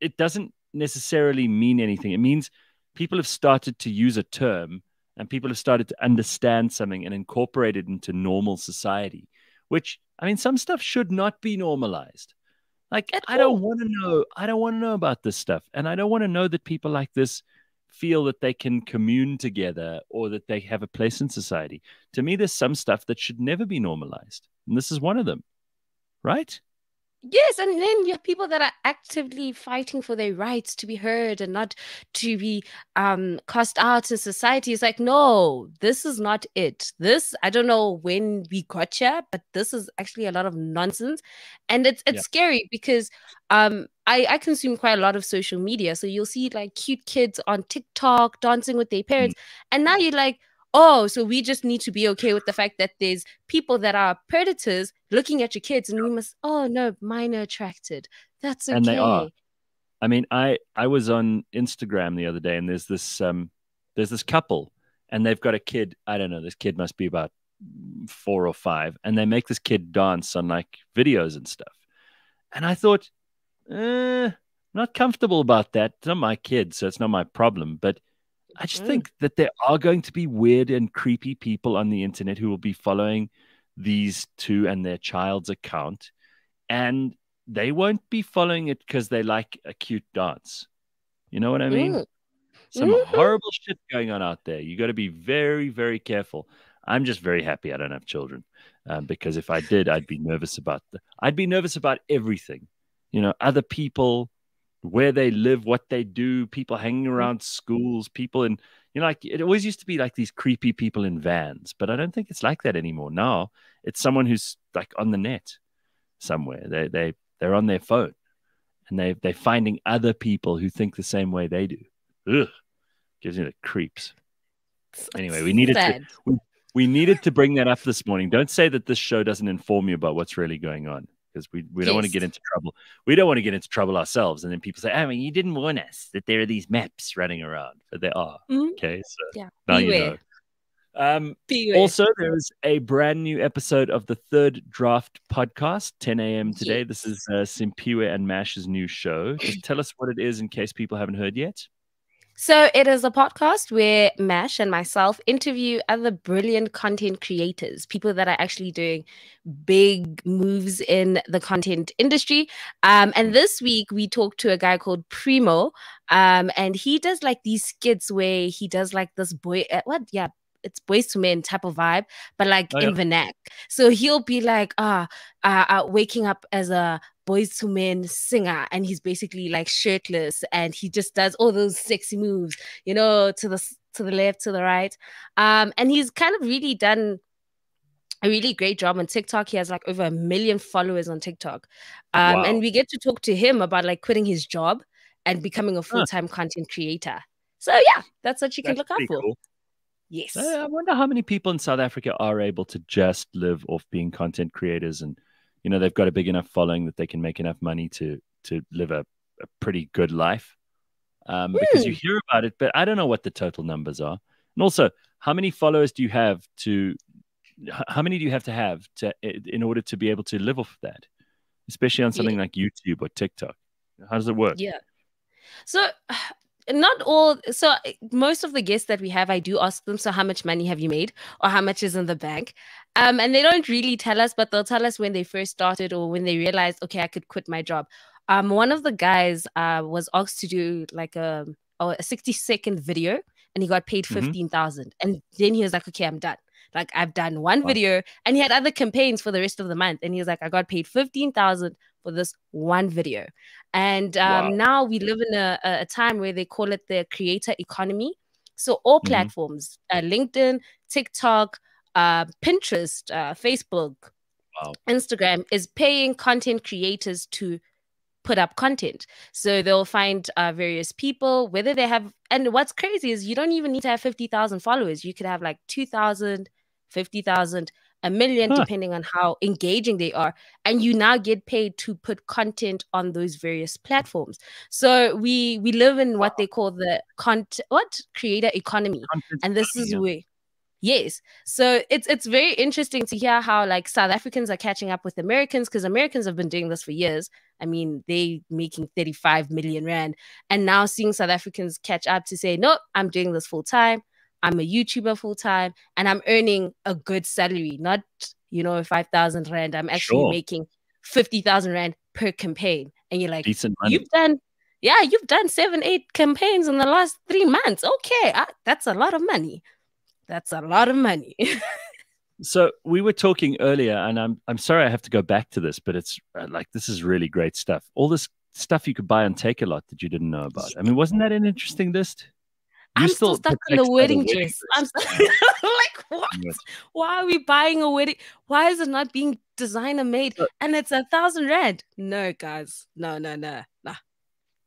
it doesn't necessarily mean anything. It means people have started to use a term and people have started to understand something and incorporate it into normal society, which, I mean, some stuff should not be normalized. Like, I don't want to know. I don't want to know about this stuff. And I don't want to know that people like this feel that they can commune together or that they have a place in society. To me, there's some stuff that should never be normalized. And this is one of them, right? Yes, and then you have people that are actively fighting for their rights to be heard and not to be cast out in society. It's like, no, this is not it. This, I don't know when we got here, but this is actually a lot of nonsense. And it's scary because I consume quite a lot of social media. So you'll see like cute kids on TikTok dancing with their parents. And now you're like, oh, so we just need to be okay with the fact that there's people that are predators looking at your kids and we must, oh no, minor attracted. That's okay. And they are. I mean, I was on Instagram the other day and there's this couple and they've got a kid. I don't know, this kid must be about 4 or 5 and they make this kid dance on like videos and stuff. And I thought, not comfortable about that. It's not my kid, so it's not my problem. But I just think that there are going to be weird and creepy people on the internet who will be following these two and their child's account. And they won't be following it because they like a cute dance. You know what I mean? Some horrible shit going on out there. You got to be very, very careful. I'm just very happy I don't have children because if I did, I'd be nervous about everything. You know, other people, where they live, what they do, people hanging around schools, people in, you know, like it always used to be like these creepy people in vans, but I don't think it's like that anymore. Now it's someone who's like on the net somewhere. They're on their phone and they're finding other people who think the same way they do. Ugh, gives me the creeps. Anyway, we needed to bring that up this morning. Don't say that this show doesn't inform you about what's really going on. because we don't want to get into trouble. We don't want to get into trouble ourselves. And then people say, I mean, you didn't warn us that there are these maps running around. But there are. Okay, so now you know. Also, there is a brand new episode of the Third Draft podcast, 10 a.m. today. This is Simpiwe and Mash's new show. Just tell us what it is in case people haven't heard yet. So it is a podcast where Mash and myself interview other brilliant content creators, people that are actually doing big moves in the content industry. And this week we talked to a guy called Primo, and he does like these skits where he does like this it's boys to men type of vibe, but like in vernac. So he'll be like, waking up as a boys to men singer, and he's basically like shirtless, and he just does all those sexy moves, you know, to the left, to the right. And he's kind of really done a really great job on TikTok. He has like over 1 million followers on TikTok. And we get to talk to him about like quitting his job and becoming a full-time content creator. So yeah, that's what you can look out for. Cool. Yes. I wonder how many people in South Africa are able to just live off being content creators, and you know they've got a big enough following that they can make enough money to live a pretty good life. Because you hear about it, but I don't know what the total numbers are. And also, how many followers do you have to? How many do you have to in order to be able to live off that, especially on something like YouTube or TikTok? How does it work? Yeah. So. Not all. So most of the guests that we have, I do ask them, so how much money have you made or how much is in the bank? And they don't really tell us, but they'll tell us when they first started or when they realized, okay, I could quit my job. One of the guys was asked to do like a 60-second video, and he got paid 15,000. And then he was like, okay, I'm done. Like I've done one video, and he had other campaigns for the rest of the month. And he was like, I got paid 15,000 for this one video. And now we live in a time where they call it the creator economy. So all platforms, LinkedIn, TikTok, Pinterest, Facebook, Instagram is paying content creators to put up content. So they'll find various people, whether they have, and what's crazy is you don't even need to have 50,000 followers. You could have like 2,000, 50,000, 1 million, depending on how engaging they are. And you now get paid to put content on those various platforms. So we live in what they call the creator economy. And this is where, yes. So it's very interesting to hear how like South Africans are catching up with Americans, because Americans have been doing this for years. I mean, they making 35 million rand, and now seeing South Africans catch up to say, no, I'm doing this full time. I'm a YouTuber full time, and I'm earning a good salary, not, 5,000 rand. I'm actually making 50,000 rand per campaign. And you're like, decent money. You've done 7-8 campaigns in the last 3 months. Okay, that's a lot of money. That's a lot of money. So we were talking earlier, and I'm sorry I have to go back to this, but it's this is really great stuff. All this stuff you could buy on Takealot that you didn't know about. I mean, wasn't that an interesting list? I'm still stuck on the wedding dress. I'm like, what? Yes. Why are we buying a wedding? Why is it not being designer made? And it's 1,000 rand. No, guys. No.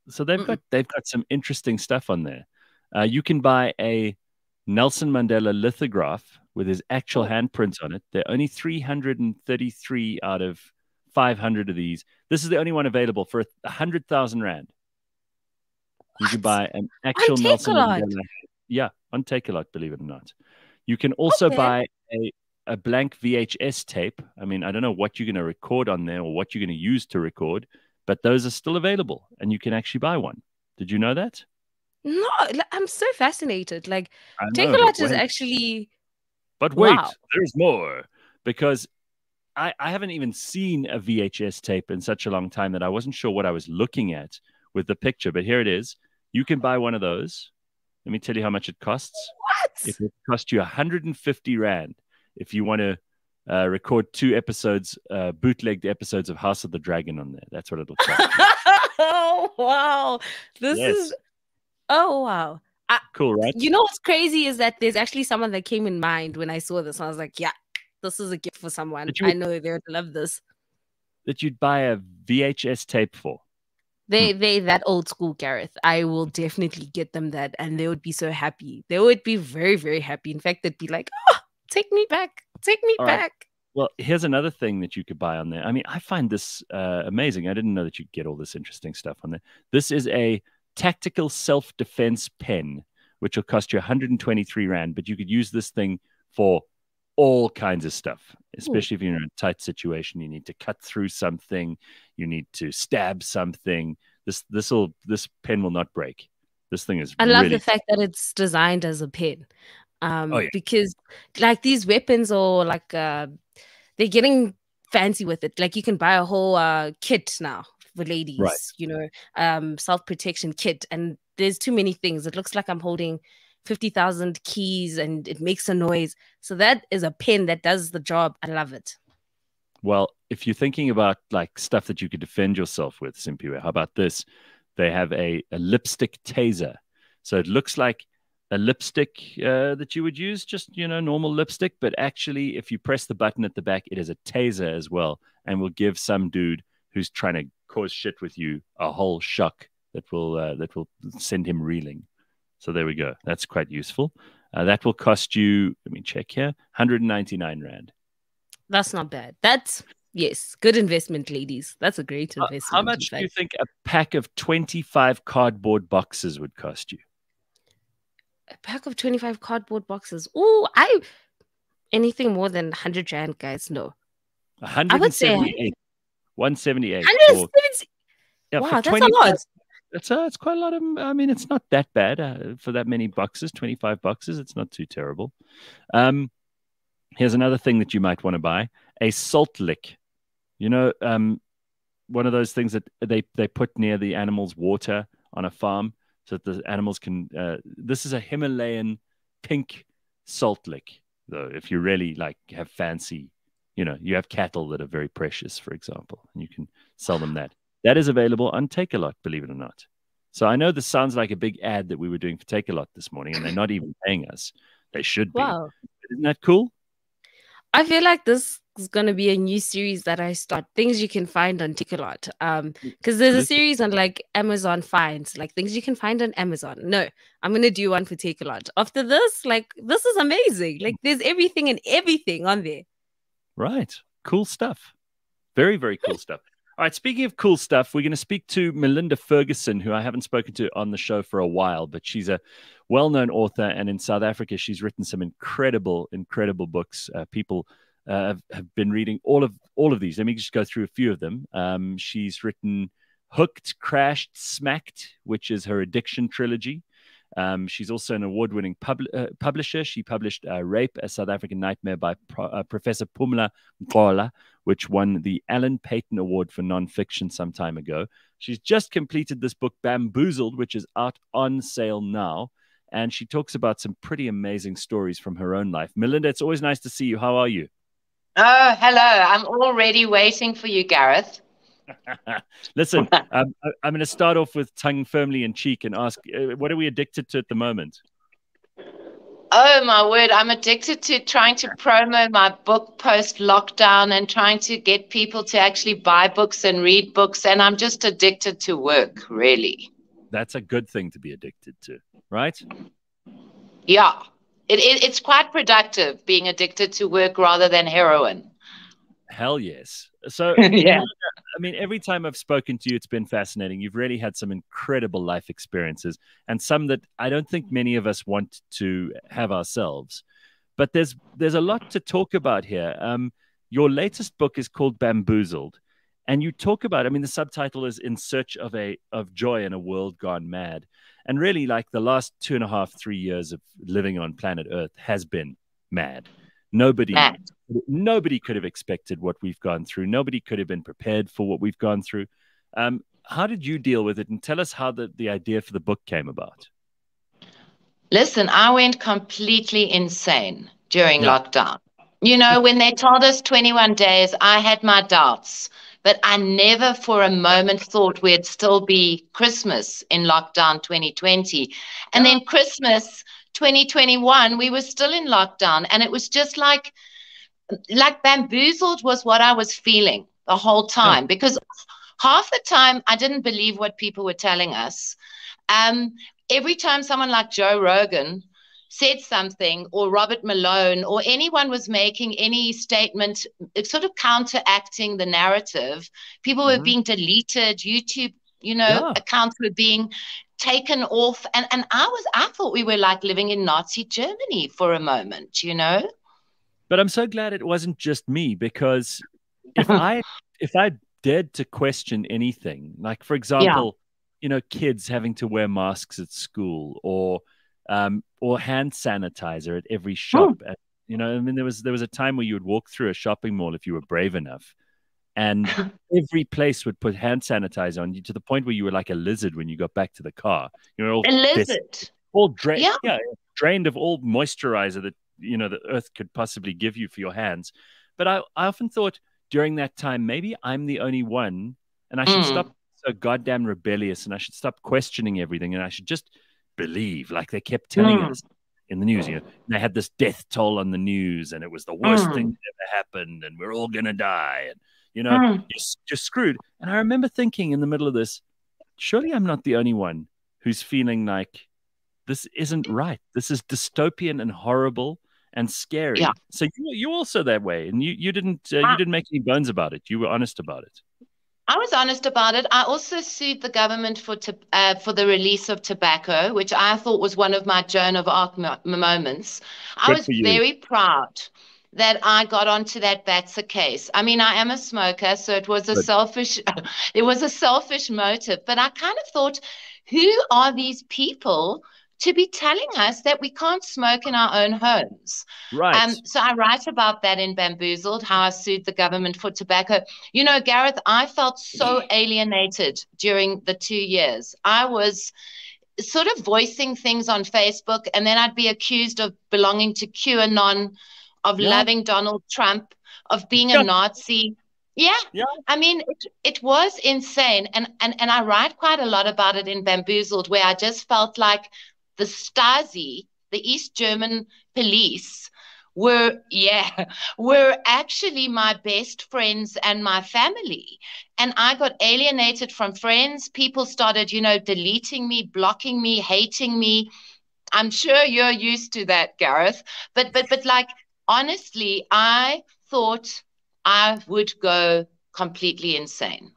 So they've got some interesting stuff on there. You can buy a Nelson Mandela lithograph with his actual handprint on it. There are only 333 out of 500 of these. This is the only one available for 100,000 rand. You can buy an actual Nelson Mandela. Yeah, on Takealot, believe it or not. You can also buy a blank VHS tape. I mean, I don't know what you're going to record on there or what you're going to use to record, but those are still available, and you can actually buy one. Did you know that? No, I'm so fascinated. Like, Takealot is actually... But wait, there's more. Because I haven't even seen a VHS tape in such a long time that I wasn't sure what I was looking at with the picture. But here it is. You can buy one of those. Let me tell you how much it costs. What? It will cost you 150 rand if you want to record 2 episodes, bootlegged episodes of House of the Dragon on there. That's what it'll cost. Oh, wow. This is... Oh, wow. Cool, right? You know what's crazy is that there's actually someone that came in mind when I saw this. I was like, yeah, this is a gift for someone. I know they would love this. That you'd buy a VHS tape for. They that old school, Gareth. I will definitely get them that, and they would be so happy. They would be very, very happy. In fact, they'd be like, oh, take me back. Take me back. Well, here's another thing that you could buy on there. I mean, I find this amazing. I didn't know that you could get all this interesting stuff on there. This is a tactical self-defense pen, which will cost you 123 Rand, but you could use this thing for all kinds of stuff, especially if you're in a tight situation. You need to cut through something, you need to stab something. This pen will not break. This thing is I love the fact that it's designed as a pen. Because like these weapons or like they're getting fancy with it. Like you can buy a whole kit now for ladies, right. You know, self-protection kit, and there's too many things. It looks like I'm holding 50,000 keys and it makes a noise. So that is a pen that does the job. I love it. Well, if you're thinking about like stuff that you could defend yourself with, Simpiwe, how about this? They have a lipstick taser. So it looks like a lipstick that you would use, just, you know, normal lipstick. But actually, if you press the button at the back, it is a taser as well, and will give some dude who's trying to cause shit with you a whole shock that will send him reeling. So there we go. That's quite useful. That will cost you, let me check here, 199 Rand. That's not bad. That's, yes, good investment, ladies. That's a great investment. How much do you think a pack of 25 cardboard boxes would cost you? A pack of 25 cardboard boxes. Anything more than 100 Rand, guys, no. 178. I would say 178. 170. Wow, that's a lot. It's quite a lot of. I mean, it's not that bad for that many boxes. 25 boxes. It's not too terrible. Here's another thing that you might want to buy: a salt lick. You know, one of those things that they put near the animals' water on a farm, so that the animals can. This is a Himalayan pink salt lick, though. If you really like have fancy, you know, you have cattle that are very precious, for example, and you can sell them that. That is available on Takealot, believe it or not. So I know this sounds like a big ad that we were doing for Takealot this morning, and they're not even paying us. They should be. Wow. Isn't that cool? I feel like this is going to be a new series that I start. Things you can find on Takealot. Because there's a series on like Amazon finds, like things you can find on Amazon. No, I'm going to do one for Takealot. After this, like, this is amazing. Like, there's everything and everything on there. Right. Cool stuff. Very, very cool stuff. All right, speaking of cool stuff, we're going to speak to Melinda Ferguson, who I haven't spoken to on the show for a while, but she's a well-known author, and in South Africa, she's written some incredible, incredible books. People have been reading all of these. Let me just go through a few of them. She's written Hooked, Crashed, Smacked, which is her addiction trilogy. She's also an award-winning publisher. She published Rape, a South African Nightmare by Professor Phumla Mdluli, which won the Alan Payton Award for Nonfiction some time ago. She's just completed this book, Bamboozled, which is out on sale now. And she talks about some pretty amazing stories from her own life. Melinda, it's always nice to see you. How are you? Oh, hello. I'm already waiting for you, Gareth. Listen, I'm going to start off with tongue firmly in cheek and ask, what are we addicted to at the moment? Oh, my word. I'm addicted to trying to promo my book post-lockdown and trying to get people to actually buy books and read books. And I'm just addicted to work, really. That's a good thing to be addicted to, right? Yeah. It's quite productive being addicted to work rather than heroin. Hell yes. So, yeah. I mean, every time I've spoken to you, it's been fascinating. You've really had some incredible life experiences, and some that I don't think many of us want to have ourselves. But there's a lot to talk about here. Your latest book is called Bamboozled, and you talk about, I mean, the subtitle is In Search of Joy in a World Gone Mad. And really, like, the last 2.5, 3 years of living on planet Earth has been mad. Nobody could have expected what we've gone through. Nobody could have been prepared for what we've gone through. How did you deal with it? And tell us how the idea for the book came about. Listen, I went completely insane during lockdown. You know, when they told us 21 days, I had my doubts. But I never for a moment thought we'd still be Christmas in lockdown 2020. And then Christmas 2021, we were still in lockdown. And it was just like bamboozled was what I was feeling the whole time. Because half the time I didn't believe what people were telling us. Every time someone like Joe Rogan said something, or Robert Malone, or anyone was making any statement, sort of counteracting the narrative, people were being deleted. YouTube, accounts were being taken off. And I thought we were like living in Nazi Germany for a moment, But I'm so glad it wasn't just me, because if I dared to question anything, like, for example, kids having to wear masks at school, or hand sanitizer at every shop. There was a time where you would walk through a shopping mall if you were brave enough, and every place would put hand sanitizer on you, to the point where you were like a lizard when you got back to the car. All a lizard, all drained of all moisturizer that the earth could possibly give you for your hands. But I often thought during that time, maybe I'm the only one, and I should stop so goddamn rebellious, and I should stop questioning everything, and I should just believe, like they kept telling us in the news. They had this death toll on the news, and it was the worst thing that ever happened, and we're all gonna die, and you're screwed. And I remember thinking in the middle of this, surely I'm not the only one who's feeling like this isn't right. This is dystopian and horrible and scary. So you're also that way, and you didn't make any bones about it. You were honest about it. I was honest about it. I also sued the government for the release of tobacco, which I thought was one of my Joan of Arc moments. I was very proud that I got onto that BATSA case. I mean, I am a smoker, so it was a selfish motive. But I kind of thought, who are these people to be telling us that we can't smoke in our own homes? Right. So I write about that in Bamboozled, how I sued the government for tobacco. Gareth, I felt so alienated during the 2 years. I was sort of voicing things on Facebook, and then I'd be accused of belonging to QAnon, of loving Donald Trump, of being a Nazi. Yeah. I mean, it was insane. And I write quite a lot about it in Bamboozled, where I just felt like the Stasi, the East German police, were actually my best friends and my family. And I got alienated from friends. People started, deleting me, blocking me, hating me. I'm sure you're used to that, Gareth. But like, honestly, I thought I would go completely insane.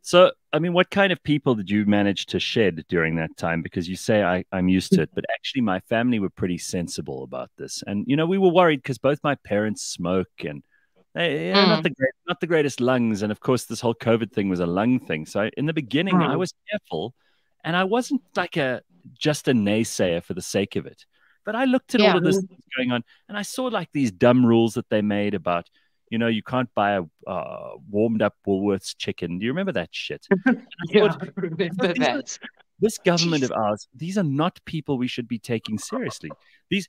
So, I mean, what kind of people did you manage to shed during that time? Because you say I'm used to it, but actually my family were pretty sensible about this. And, we were worried because both my parents smoke, and they not the greatest lungs. And of course, this whole COVID thing was a lung thing. So in the beginning, I was careful, and I wasn't like just a naysayer for the sake of it. But I looked at all of this going on, and I saw like these dumb rules that they made about, you can't buy a warmed up Woolworths chicken. Do you remember that shit? I remember that. This government of ours, these are not people we should be taking seriously.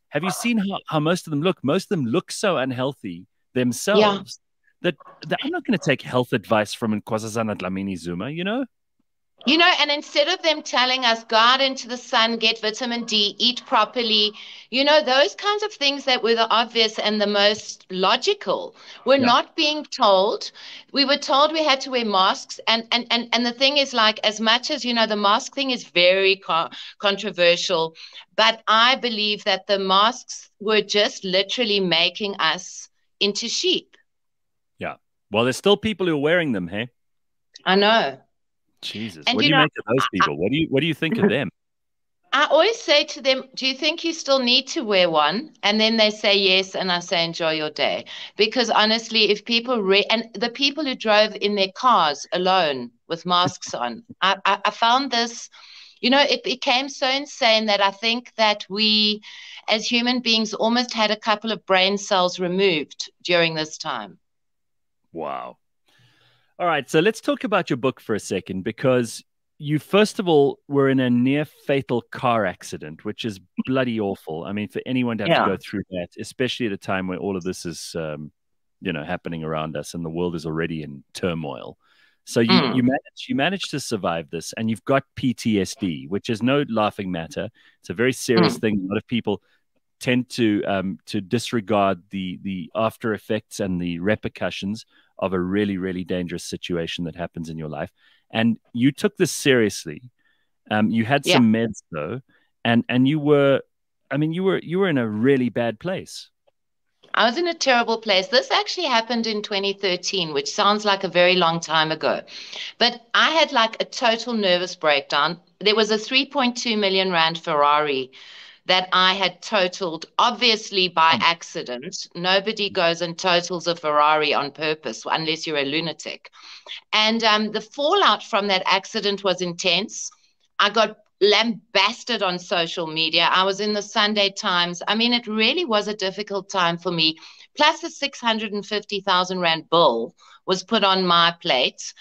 Have you seen how most of them look? Most of them look so unhealthy themselves that I'm not going to take health advice from Nkosazana Dlamini Zuma, And instead of them telling us, go out into the sun, get vitamin D, eat properly, those kinds of things that were the obvious and the most logical, we're not being told. We were told we had to wear masks. And the thing is, like, as much as, the mask thing is very controversial, but I believe that the masks were just literally making us into sheep. Yeah. Well, there's still people who are wearing them, hey? I know. Jesus, what do you make of those people? What do you think of them? I always say to them, do you think you still need to wear one? And then they say yes, and I say enjoy your day. Because honestly, if people and the people who drove in their cars alone with masks on, I found this, it became so insane that I think that we as human beings almost had a couple of brain cells removed during this time. Wow. All right, so let's talk about your book for a second, because you, first of all, were in a near fatal car accident, which is bloody awful. I mean, for anyone to have to go through that, especially at a time where all of this is, happening around us and the world is already in turmoil. So you managed to survive this, and you've got PTSD, which is no laughing matter. It's a very serious thing. A lot of people tend to disregard the after effects and the repercussions of a really, really dangerous situation that happens in your life. And you took this seriously. You had some meds though, and you were I mean, you were in a really bad place. I was in a terrible place. This actually happened in 2013, which sounds like a very long time ago. But I had like a total nervous breakdown. There was a 3.2 million rand Ferrari that I had totaled, obviously by accident. Nobody goes and totals a Ferrari on purpose unless you're a lunatic. And the fallout from that accident was intense. I got lambasted on social media. I was in the Sunday Times. I mean, it really was a difficult time for me. Plus the 650,000 Rand bill was put on my plate.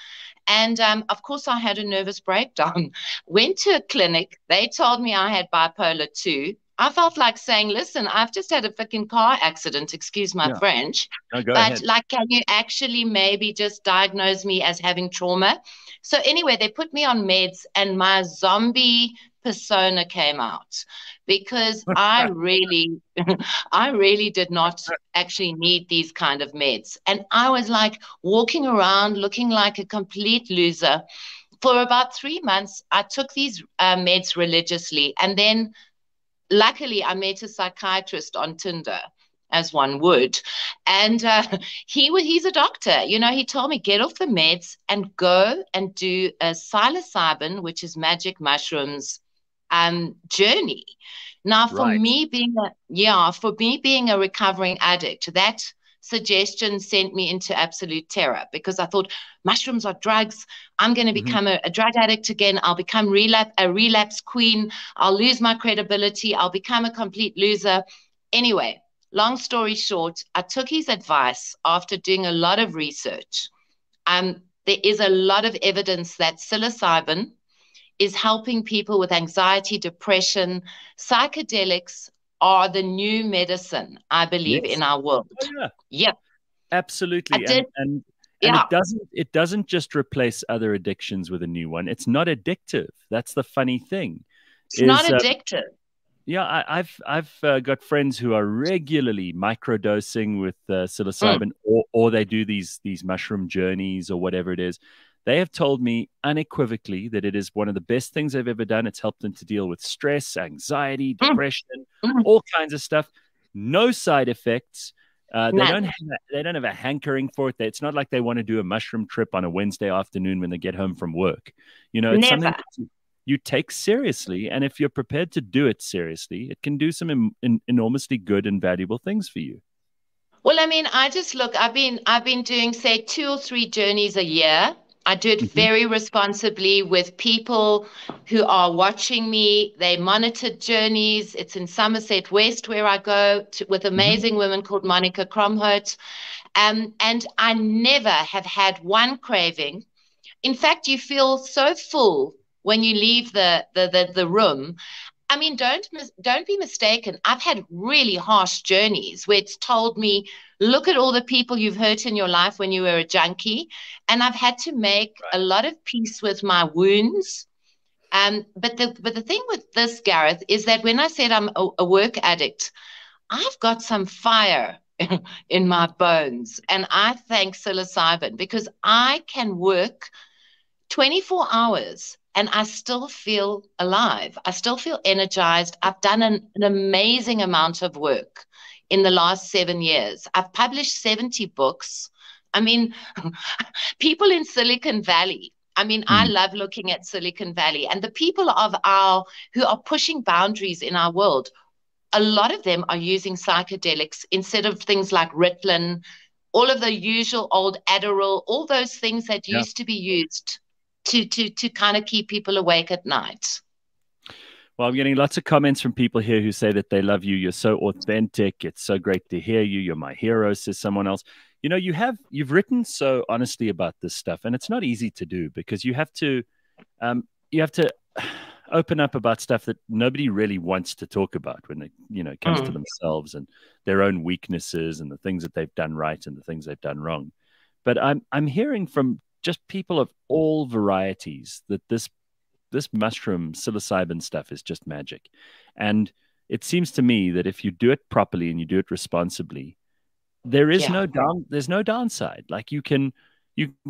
And of course, I had a nervous breakdown. Went to a clinic. They told me I had bipolar 2. I felt like saying, listen, I've just had a freaking car accident, excuse my French. No, go but ahead. like, can you actually maybe just diagnose me as having trauma? So anyway, they put me on meds and my zombie persona came out because I really did not actually need these kind of meds. And I was like walking around looking like a complete loser. For about 3 months, I took these meds religiously. And then luckily, I met a psychiatrist on Tinder, as one would. And he's a doctor. You know, he told me, get off the meds and go and do a psilocybin, which is magic mushrooms, journey. Now, for me being a recovering addict, that suggestion sent me into absolute terror because I thought mushrooms are drugs. I'm going to become a drug addict again. I'll become a relapse queen. I'll lose my credibility. I'll become a complete loser. Anyway, long story short, I took his advice after doing a lot of research. There is a lot of evidence that psilocybin is helping people with anxiety, depression. Psychedelics are the new medicine, I believe, in our world. Oh, yeah. Yep. Absolutely. And it doesn't just replace other addictions with a new one. It's not addictive. That's the funny thing. It's not addictive. Yeah, I've got friends who are regularly microdosing with psilocybin, or they do these mushroom journeys or whatever it is. They have told me unequivocally that it is one of the best things they've ever done. It's helped them to deal with stress, anxiety, depression, all kinds of stuff. No side effects. They don't have a hankering for it. It's not like they want to do a mushroom trip on a Wednesday afternoon when they get home from work. You know, it's something that you take seriously, and if you're prepared to do it seriously, it can do some enormously good and valuable things for you. Well, I mean, I've been doing, say, 2 or 3 journeys a year. I do it very responsibly with people who are watching me. They monitored journeys. It's in Somerset West where I go with amazing women called Monica Cromhout. And I never have had one craving. In fact, you feel so full when you leave the room. I mean, don't be mistaken. I've had really harsh journeys where it's told me, look at all the people you've hurt in your life when you were a junkie. And I've had to make a lot of peace with my wounds. But the thing with this, Gareth, is that when I said I'm a work addict, I've got some fire in my bones. And I thank psilocybin because I can work 24 hours and I still feel alive. I still feel energized. I've done an amazing amount of work in the last 7 years. I've published 70 books. I mean, people in Silicon Valley, I mean, I love looking at Silicon Valley and the people who are pushing boundaries in our world. A lot of them are using psychedelics instead of things like Ritalin, all of the usual old Adderall, all those things that used to be used to kind of keep people awake at night. Well, I'm getting lots of comments from people here who say that they love you. You're so authentic. It's so great to hear you. You're my hero, says someone else. You know, you've written so honestly about this stuff, and it's not easy to do because you have to open up about stuff that nobody really wants to talk about when it comes to themselves and their own weaknesses and the things that they've done right and the things they've done wrong. But I'm hearing from just people of all varieties that this mushroom psilocybin stuff is just magic. And it seems to me that if you do it properly and you do it responsibly, there's no downside. Like you can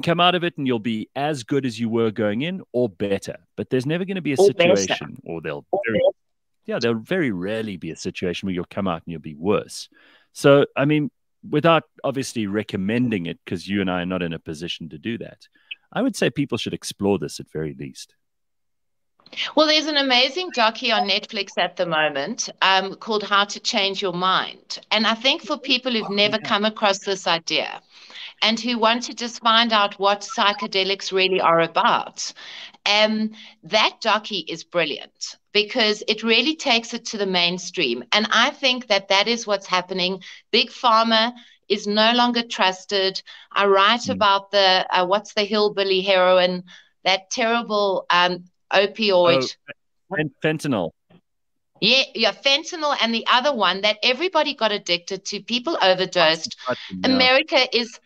come out of it and you'll be as good as you were going in or better, but there's never going to be a situation yeah, there'll very rarely be a situation where you'll come out and you'll be worse. So, I mean, without obviously recommending it, because you and I are not in a position to do that, I would say people should explore this at very least. Well, there's an amazing docu on Netflix at the moment called How to Change Your Mind. And I think for people who've never come across this idea and who want to just find out what psychedelics really are about, that docu is brilliant because it really takes it to the mainstream. And I think that that is what's happening. Big Pharma is no longer trusted. I write about the, what's the hillbilly heroin, that terrible opioid. Fentanyl. Yeah, fentanyl, and the other one that everybody got addicted to. People overdosed. America is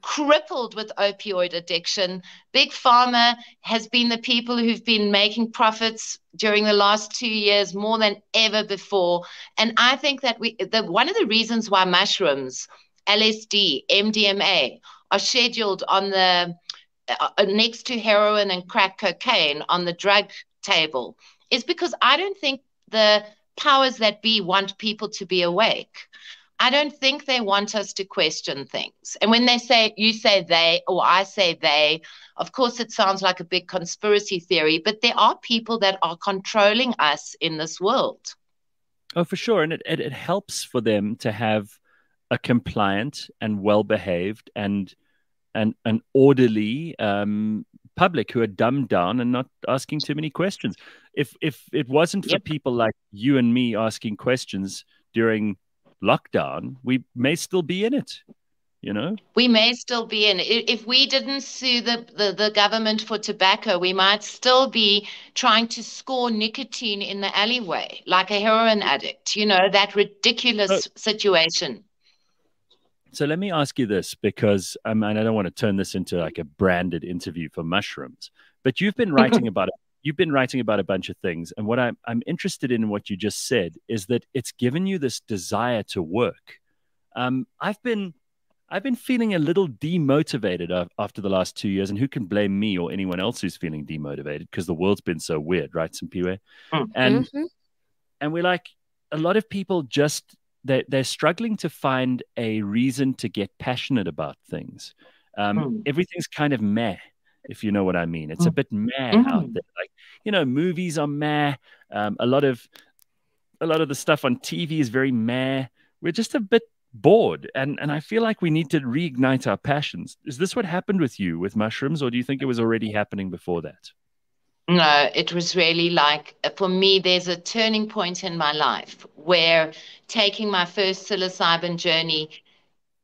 crippled with opioid addiction. Big Pharma has been the people who've been making profits during the last 2 years more than ever before. And I think that one of the reasons why mushrooms, LSD, MDMA are scheduled on the next to heroin and crack cocaine on the drug table is because I don't think the powers that be want people to be awake. I don't think they want us to question things. And when they say, you say they, or I say they, of course it sounds like a big conspiracy theory, but there are people that are controlling us in this world. Oh, for sure. And it helps for them to have a compliant and well-behaved and an orderly public who are dumbed down and not asking too many questions. If it wasn't for people like you and me asking questions during lockdown, we may still be in it, you know? We may still be in it. If we didn't sue the government for tobacco, we might still be trying to score nicotine in the alleyway like a heroin addict, you know, that ridiculous situation. So let me ask you this, because and I don't want to turn this into like a branded interview for mushrooms, but you've been writing about it. You've been writing about a bunch of things, and what I'm interested in what you just said is that it's given you this desire to work. I've been feeling a little demotivated after the last 2 years, and who can blame me or anyone else who's feeling demotivated because the world's been so weird, right, Simpiwe? And we're like, a lot of people just they're struggling to find a reason to get passionate about things. Everything's kind of meh, if you know what I mean. It's a bit meh out there. Like, you know, movies are meh. A lot of the stuff on TV is very meh. We're just a bit bored, and I feel like we need to reignite our passions. Is this what happened with you with mushrooms, or do you think it was already happening before that? No, it was really like, for me, there's a turning point in my life where taking my first psilocybin journey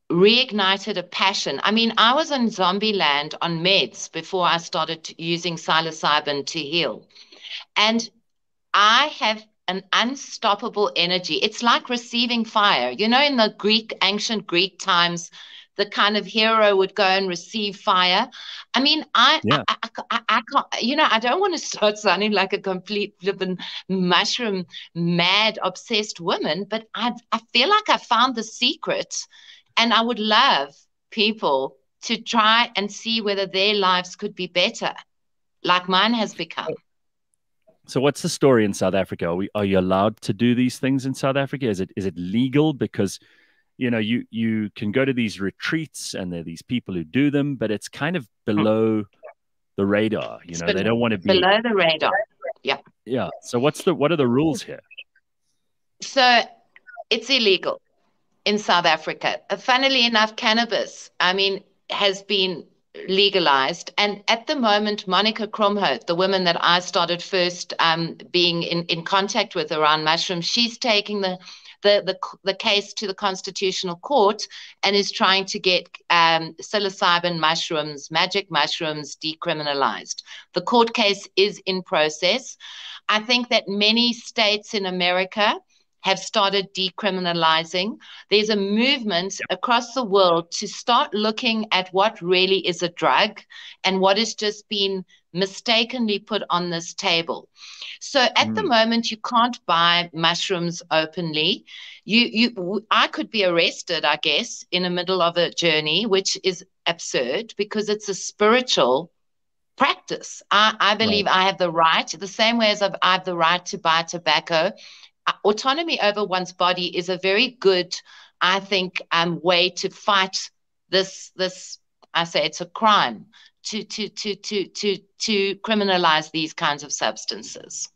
reignited a passion. I mean, I was in zombie land on meds before I started using psilocybin to heal. And I have an unstoppable energy. It's like receiving fire. You know, in the ancient Greek times, the kind of hero would go and receive fire. I mean, I can't, you know, I don't want to start sounding like a complete flippin' mushroom mad obsessed woman, but I feel like I found the secret, and I would love people to try and see whether their lives could be better, like mine has become. So what's the story in South Africa? Are you allowed to do these things in South Africa? Is it legal? Because, you know, you can go to these retreats and there are these people who do them, but it's kind of below the radar. You know, they don't want to be below the radar. Yeah. Yeah. So what are the rules here? So it's illegal in South Africa. Funnily enough, cannabis, I mean, has been legalized. And at the moment, Monica Kromhout, the woman that I started first being in contact with around mushrooms, she's taking the case to the Constitutional Court and is trying to get psilocybin mushrooms, magic mushrooms, decriminalized. The court case is in process. I think that many states in America have started decriminalizing. There's a movement across the world to start looking at what really is a drug and what has just been mistakenly put on this table. So at the moment, you can't buy mushrooms openly. I could be arrested, I guess, in the middle of a journey, which is absurd because it's a spiritual practice. I believe I have the right, the same way as I have the right to buy tobacco. Autonomy over one's body is a very good, I think, way to fight this. I say it's a crime to criminalize these kinds of substances.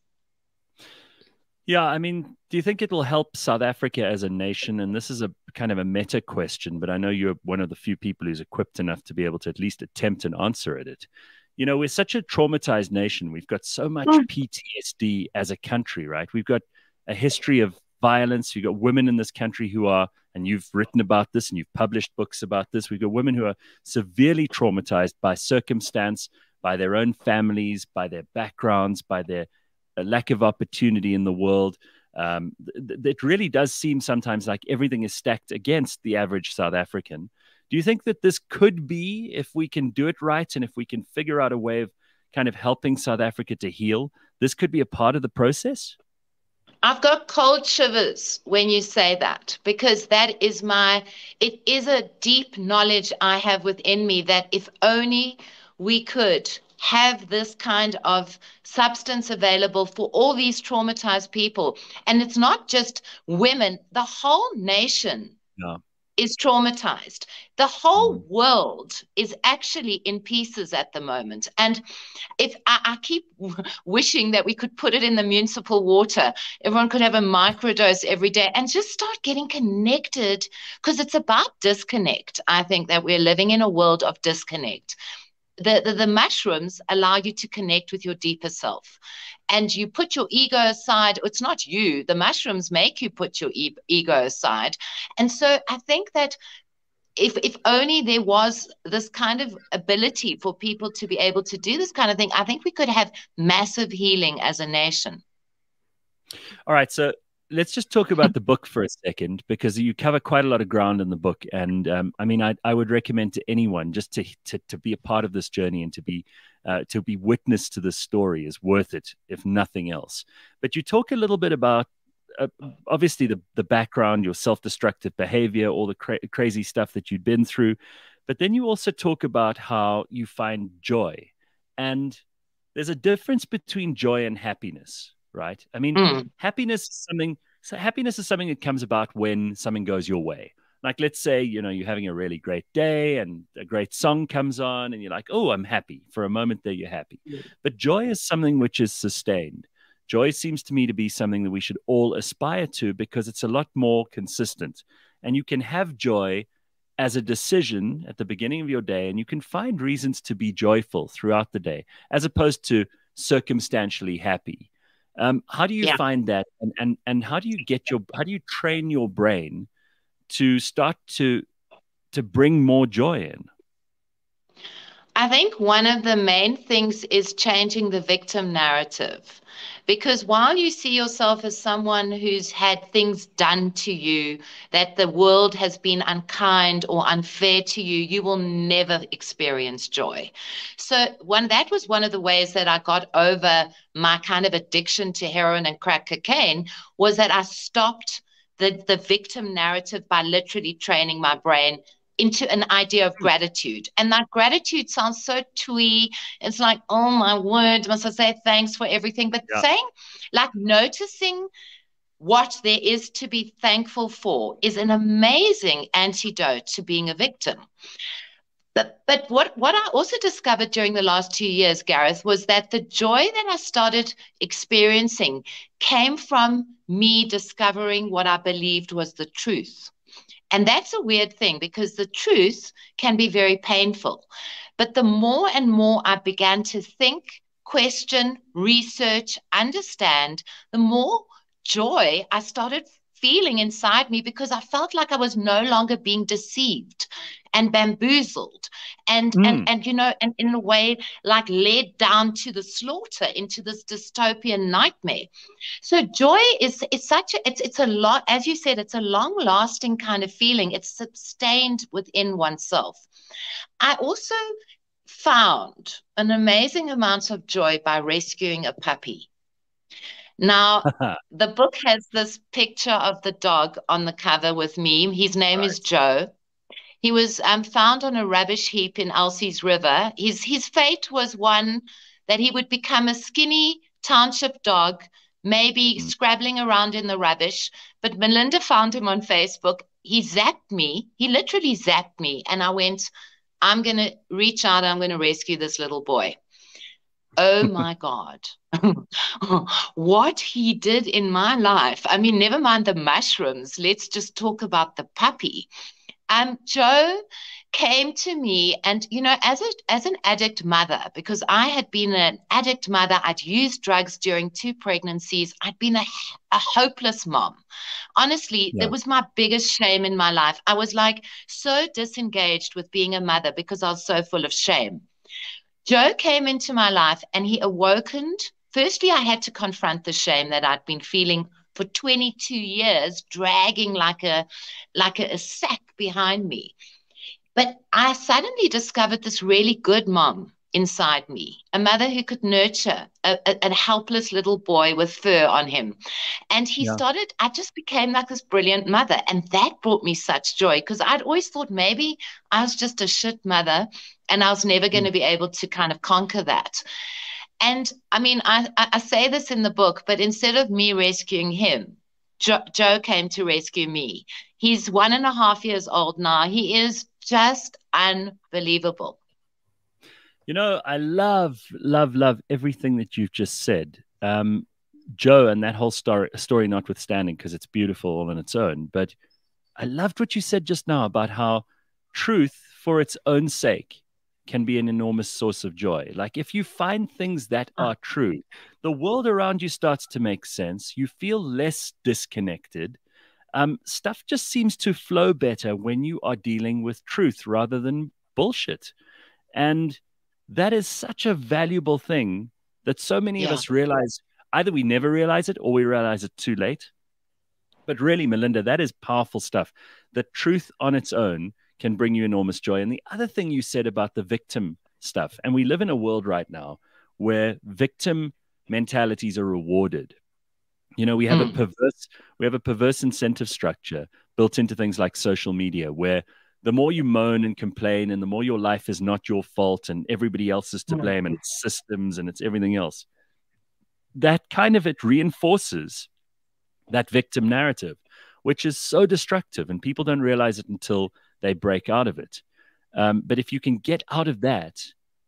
Yeah, I mean, do you think it'll help South Africa as a nation? And this is a kind of a meta question, but I know you're one of the few people who's equipped enough to be able to at least attempt and answer it. You know, we're such a traumatized nation. We've got so much PTSD as a country, right? We've got a history of violence. You've got women in this country who are, and you've written about this and you've published books about this. We've got women who are severely traumatized by circumstance, by their own families, by their backgrounds, by their lack of opportunity in the world. It really does seem sometimes like everything is stacked against the average South African. Do you think that this could be, if we can do it right and if we can figure out a way of kind of helping South Africa to heal, this could be a part of the process? I've got cold shivers when you say that, because it is a deep knowledge I have within me that if only we could have this kind of substance available for all these traumatized people. And it's not just women, the whole nation is traumatized. The whole world is actually in pieces at the moment. And if I keep wishing that we could put it in the municipal water, everyone could have a microdose every day and just start getting connected, because it's about disconnect. I think that we're living in a world of disconnect. The mushrooms allow you to connect with your deeper self, and you put your ego aside. It's not you. The mushrooms make you put your ego aside. And so I think that if only there was this kind of ability for people to be able to do this kind of thing, I think we could have massive healing as a nation. All right. So let's just talk about the book for a second, because you cover quite a lot of ground in the book. And I mean, I would recommend to anyone just to be a part of this journey and to be witness to this story is worth it, if nothing else. But you talk a little bit about obviously the background, your self-destructive behavior, all the crazy stuff that you'd been through. But then you also talk about how you find joy. And there's a difference between joy and happiness, right? I mean, happiness is something that comes about when something goes your way. Like, let's say, you know, you're having a really great day and a great song comes on and you're like, oh, I'm happy. For a moment there, you're happy. But joy is something which is sustained. Joy seems to me to be something that we should all aspire to, because it's a lot more consistent. And you can have joy as a decision at the beginning of your day, and you can find reasons to be joyful throughout the day, as opposed to circumstantially happy. How do you find that? And how do you train your brain to start to bring more joy in? I think one of the main things is changing the victim narrative, because while you see yourself as someone who's had things done to you, that the world has been unkind or unfair to you, you will never experience joy. So that was one of the ways that I got over my kind of addiction to heroin and crack cocaine, was that I stopped the victim narrative by literally training my brain into an idea of gratitude. And that gratitude sounds so twee. It's like, oh my word, must I say thanks for everything? But saying, like, noticing what there is to be thankful for is an amazing antidote to being a victim. But what I also discovered during the last 2 years, Gareth, was that the joy that I started experiencing came from me discovering what I believed was the truth. And that's a weird thing, because the truth can be very painful. But the more and more I began to think, question, research, understand, the more joy I started feeling inside me, because I felt like I was no longer being deceived and bamboozled and you know, and in a way, like, led down to the slaughter, into this dystopian nightmare. So joy it's a lot, as you said, it's a long lasting kind of feeling. It's sustained within oneself. I also found an amazing amount of joy by rescuing a puppy. Now, the book has this picture of the dog on the cover with me. His name is Joe. He was found on a rubbish heap in Elsie's River. His fate was one that he would become a skinny township dog, maybe scrabbling around in the rubbish. But Melinda found him on Facebook. He zapped me. He literally zapped me. And I went, I'm going to reach out. I'm going to rescue this little boy. Oh, my God. What he did in my life. I mean, never mind the mushrooms. Let's just talk about the puppy. Joe came to me, and as an addict mother, because I had been an addict mother, I'd used drugs during 2 pregnancies. I'd been a hopeless mom. Honestly, that was my biggest shame in my life. I was like so disengaged with being a mother because I was so full of shame. Joe came into my life, and he awakened. Firstly, I had to confront the shame that I'd been feeling for 22 years, dragging like a sack behind me. But I suddenly discovered this really good mom inside me, a mother who could nurture a helpless little boy with fur on him. And I just became like this brilliant mother. And that brought me such joy, because I'd always thought maybe I was just a shit mother and I was never going to be able to kind of conquer that. And I mean, I say this in the book, but instead of me rescuing him, Joe came to rescue me. He's 1.5 years old now. He is just unbelievable. I love everything that you've just said. Joe and that whole story notwithstanding, because it's beautiful all on its own. But I loved what you said just now about how truth for its own sake can be an enormous source of joy. Like if you find things that are true, the world around you starts to make sense. You feel less disconnected. Stuff just seems to flow better when you are dealing with truth rather than bullshit. And that is such a valuable thing that so many of us realize. Either we never realize it or we realize it too late. But really, Melinda, that is powerful stuff. The truth on its own can bring you enormous joy. And the other thing you said about the victim stuff, and we live in a world right now where victim mentalities are rewarded. We have a perverse incentive structure built into things like social media, where the more you moan and complain and the more your life is not your fault and everybody else is to blame and it's systems and it's everything else, that kind of it reinforces that victim narrative, which is so destructive, and people don't realize it until they break out of it. But if you can get out of that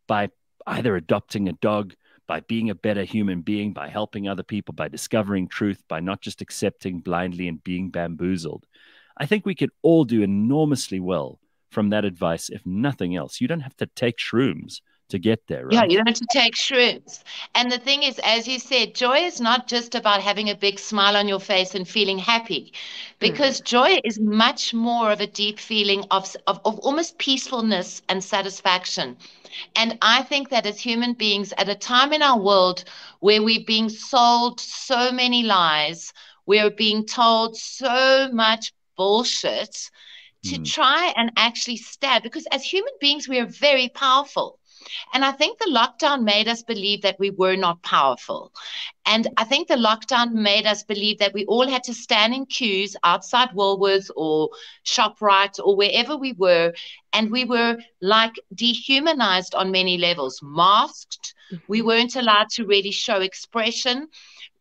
by either adopting a dog, by being a better human being, by helping other people, by discovering truth, by not just accepting blindly and being bamboozled, I think we could all do enormously well from that advice, if nothing else. You don't have to take shrooms to get there, right? Yeah, you don't have to take shrooms. And the thing is, as you said, joy is not just about having a big smile on your face and feeling happy, because joy is much more of a deep feeling of almost peacefulness and satisfaction. And I think that as human beings, at a time in our world where we're being sold so many lies, we're being told so much bullshit, to try and actually stand, because as human beings, we are very powerful. And I think the lockdown made us believe that we were not powerful. And I think the lockdown made us believe that we all had to stand in queues outside Woolworths or ShopRite or wherever we were. And we were like dehumanized on many levels, masked. We weren't allowed to really show expression.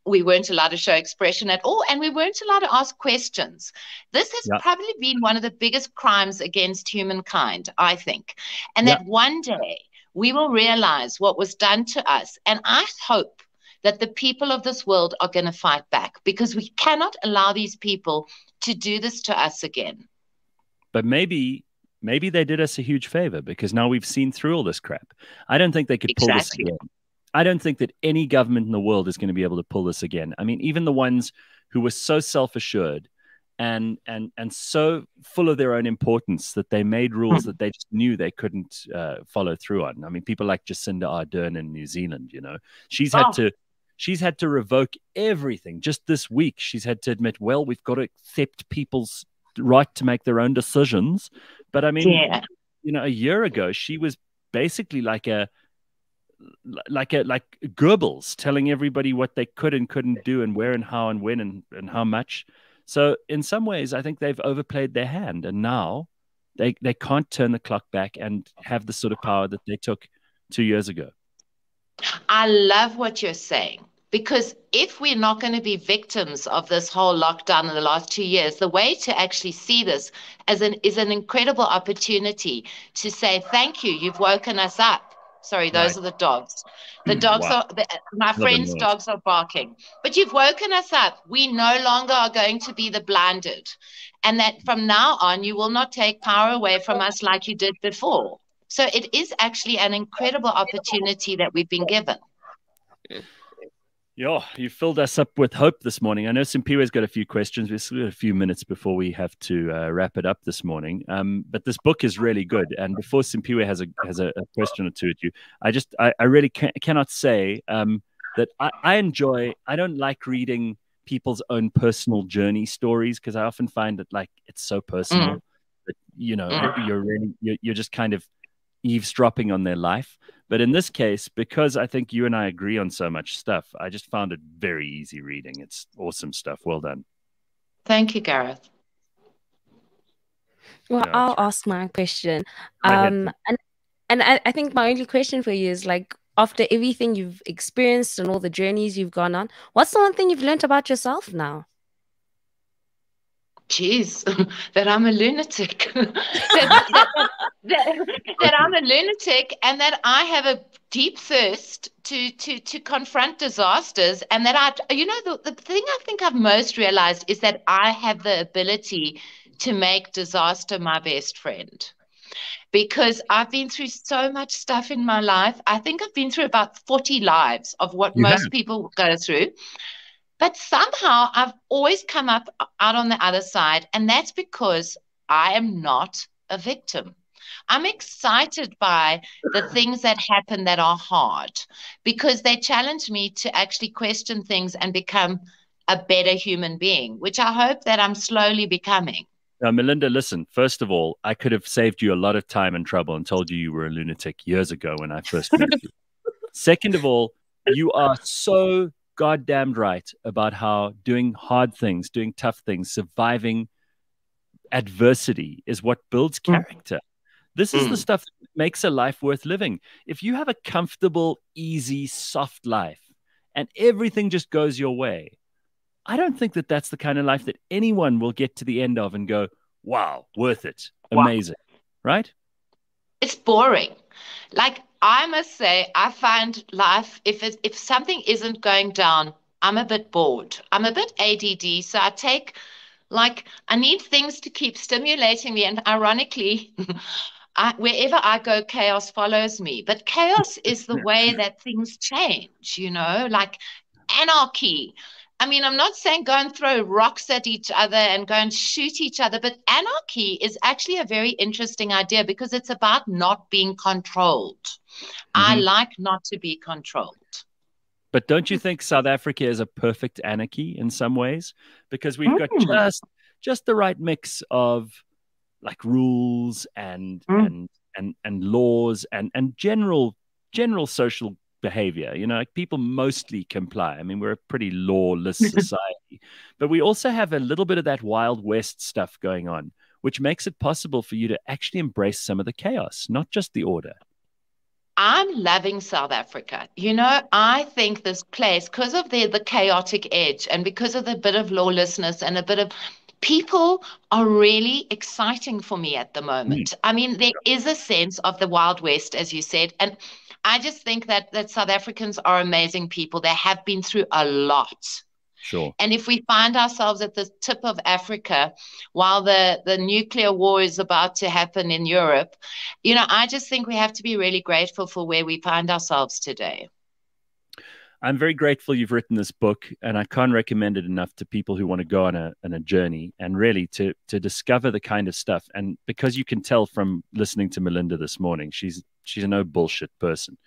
We weren't allowed to show expression at all, and we weren't allowed to ask questions. This has probably been one of the biggest crimes against humankind, I think. And that one day we will realize what was done to us. And I hope that the people of this world are going to fight back, because we cannot allow these people to do this to us again. But maybe they did us a huge favor, because now we've seen through all this crap. I don't think they could pull this again. I don't think that any government in the world is going to be able to pull this again. I mean, even the ones who were so self-assured and so full of their own importance that they made rules that they just knew they couldn't follow through on. I mean, people like Jacinda Ardern in New Zealand, she's had to revoke everything. Just this week, she's had to admit, well, we've got to accept people's right to make their own decisions. But I mean, a year ago, she was basically like Goebbels telling everybody what they could and couldn't do and where and how and when and how much. So in some ways, I think they've overplayed their hand. And now They can't turn the clock back and have the sort of power that they took 2 years ago. I love what you're saying, because if we're not going to be victims of this whole lockdown in the last 2 years, the way to actually see this as is an incredible opportunity to say, thank you, you've woken us up. Sorry, those are the dogs. The dogs Wow. my friends' dogs are barking. But you've woken us up. We no longer are going to be the blinded. And that from now on, you will not take power away from us like you did before. So it is actually an incredible opportunity that we've been given. Yeah, you filled us up with hope this morning. I know Simpiwe's got a few questions. We've still got a few minutes before we have to wrap it up this morning. But this book is really good. And before Simpiwe has a question or two at you, I really cannot say that I don't like reading people's own personal journey stories, because I often find that like it's so personal that you're just kind of eavesdropping on their life. But in this case, because I think you and I agree on so much stuff, I just found it very easy reading. It's awesome stuff. Well done. Thank you, Gareth. Well, Yeah, I'll that's right. ask my question. Go ahead. And I think my only question for you is, like, after everything you've experienced and all the journeys you've gone on, what's the one thing you've learned about yourself now? Geez, that I'm a lunatic. that I'm a lunatic, and that I have a deep thirst to confront disasters, and that the thing I think I've most realized is that I have the ability to make disaster my best friend, because I've been through so much stuff in my life. I think I've been through about 40 lives of what most people go through. But somehow I've always come out on the other side, and that's because I am not a victim. I'm excited by the things that happen that are hard, because they challenge me to actually question things and become a better human being, which I hope that I'm slowly becoming. Now, Melinda, listen, first of all, I could have saved you a lot of time and trouble and told you were a lunatic years ago when I first met you. Second of all, you are so goddamned right about how doing hard things, doing tough things, surviving adversity is what builds character. This is the stuff that makes a life worth living. If you have a comfortable, easy, soft life and everything just goes your way, I don't think that that's the kind of life that anyone will get to the end of and go, wow, worth it, amazing, right? It's boring. Like, I must say, I find life, if something isn't going down, I'm a bit bored. I'm a bit ADD, so I need things to keep stimulating me. And ironically, wherever I go, chaos follows me. But chaos is the way that things change, like anarchy. I mean, I'm not saying go and throw rocks at each other and go and shoot each other, but anarchy is actually a very interesting idea, because it's about not being controlled. I like not to be controlled. But don't you think South Africa is a perfect anarchy in some ways? Because we've got just the right mix of like rules and laws and general social behavior. Like people mostly comply. I mean, we're a pretty lawless society, but we also have a little bit of that Wild West stuff going on, which makes it possible for you to actually embrace some of the chaos, not just the order. I'm loving South Africa. I think this place, because of the chaotic edge and because of the bit of lawlessness and a bit of people, are really exciting for me at the moment. I mean, there is a sense of the Wild West, as you said, and I just think that South Africans are amazing people. They have been through a lot. Sure. And if we find ourselves at the tip of Africa while the nuclear war is about to happen in Europe, I just think we have to be really grateful for where we find ourselves today. I'm very grateful you've written this book, and I can't recommend it enough to people who want to go on a journey and really to discover the kind of stuff. And because you can tell from listening to Melinda this morning, she's a no bullshit person.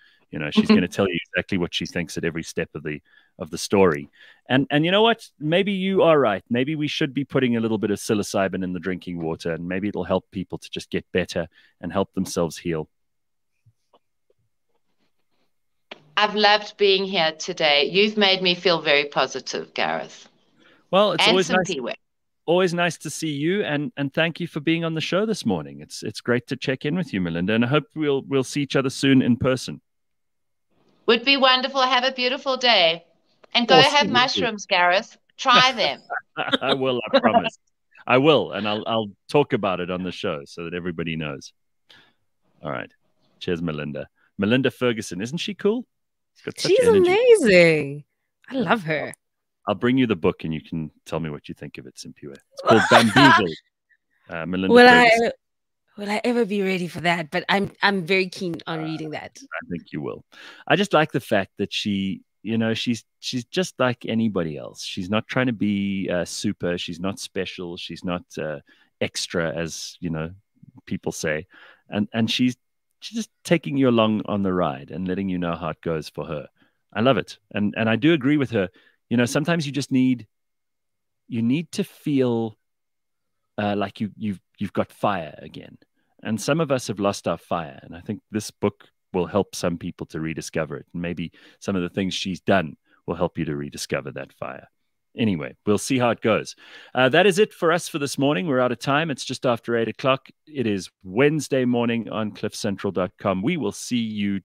She's going to tell you exactly what she thinks at every step of the story. And you know what? Maybe you are right. Maybe we should be putting a little bit of psilocybin in the drinking water, and maybe it'll help people to just get better and help themselves heal. I've loved being here today. You've made me feel very positive, Gareth. Well, it's and always nice. always nice to see you, and thank you for being on the show this morning. It's great to check in with you, Melinda, and I hope we'll see each other soon in person. Would be wonderful. Have a beautiful day. And go have mushrooms, Gareth. Try them. I will, I promise. I will, and I'll talk about it on the show so that everybody knows. All right. Cheers, Melinda. Melinda Ferguson. Isn't she cool? She's amazing. I love her. I'll bring you the book and you can tell me what you think of it, Simpiwe. It's called Bamboozling. Melinda Ferguson. Will I ever be ready for that? But I'm very keen on reading that. I think you will. I just like the fact that she, she's just like anybody else. She's not trying to be super. She's not special. She's not extra, as people say. And she's just taking you along on the ride and letting you know how it goes for her. I love it. And I do agree with her. Sometimes you just need to feel like you've got fire again. And some of us have lost our fire. And I think this book will help some people to rediscover it. And maybe some of the things she's done will help you to rediscover that fire. Anyway, we'll see how it goes. That is it for us for this morning. We're out of time. It's just after 8 o'clock. It is Wednesday morning on cliffcentral.com. We will see you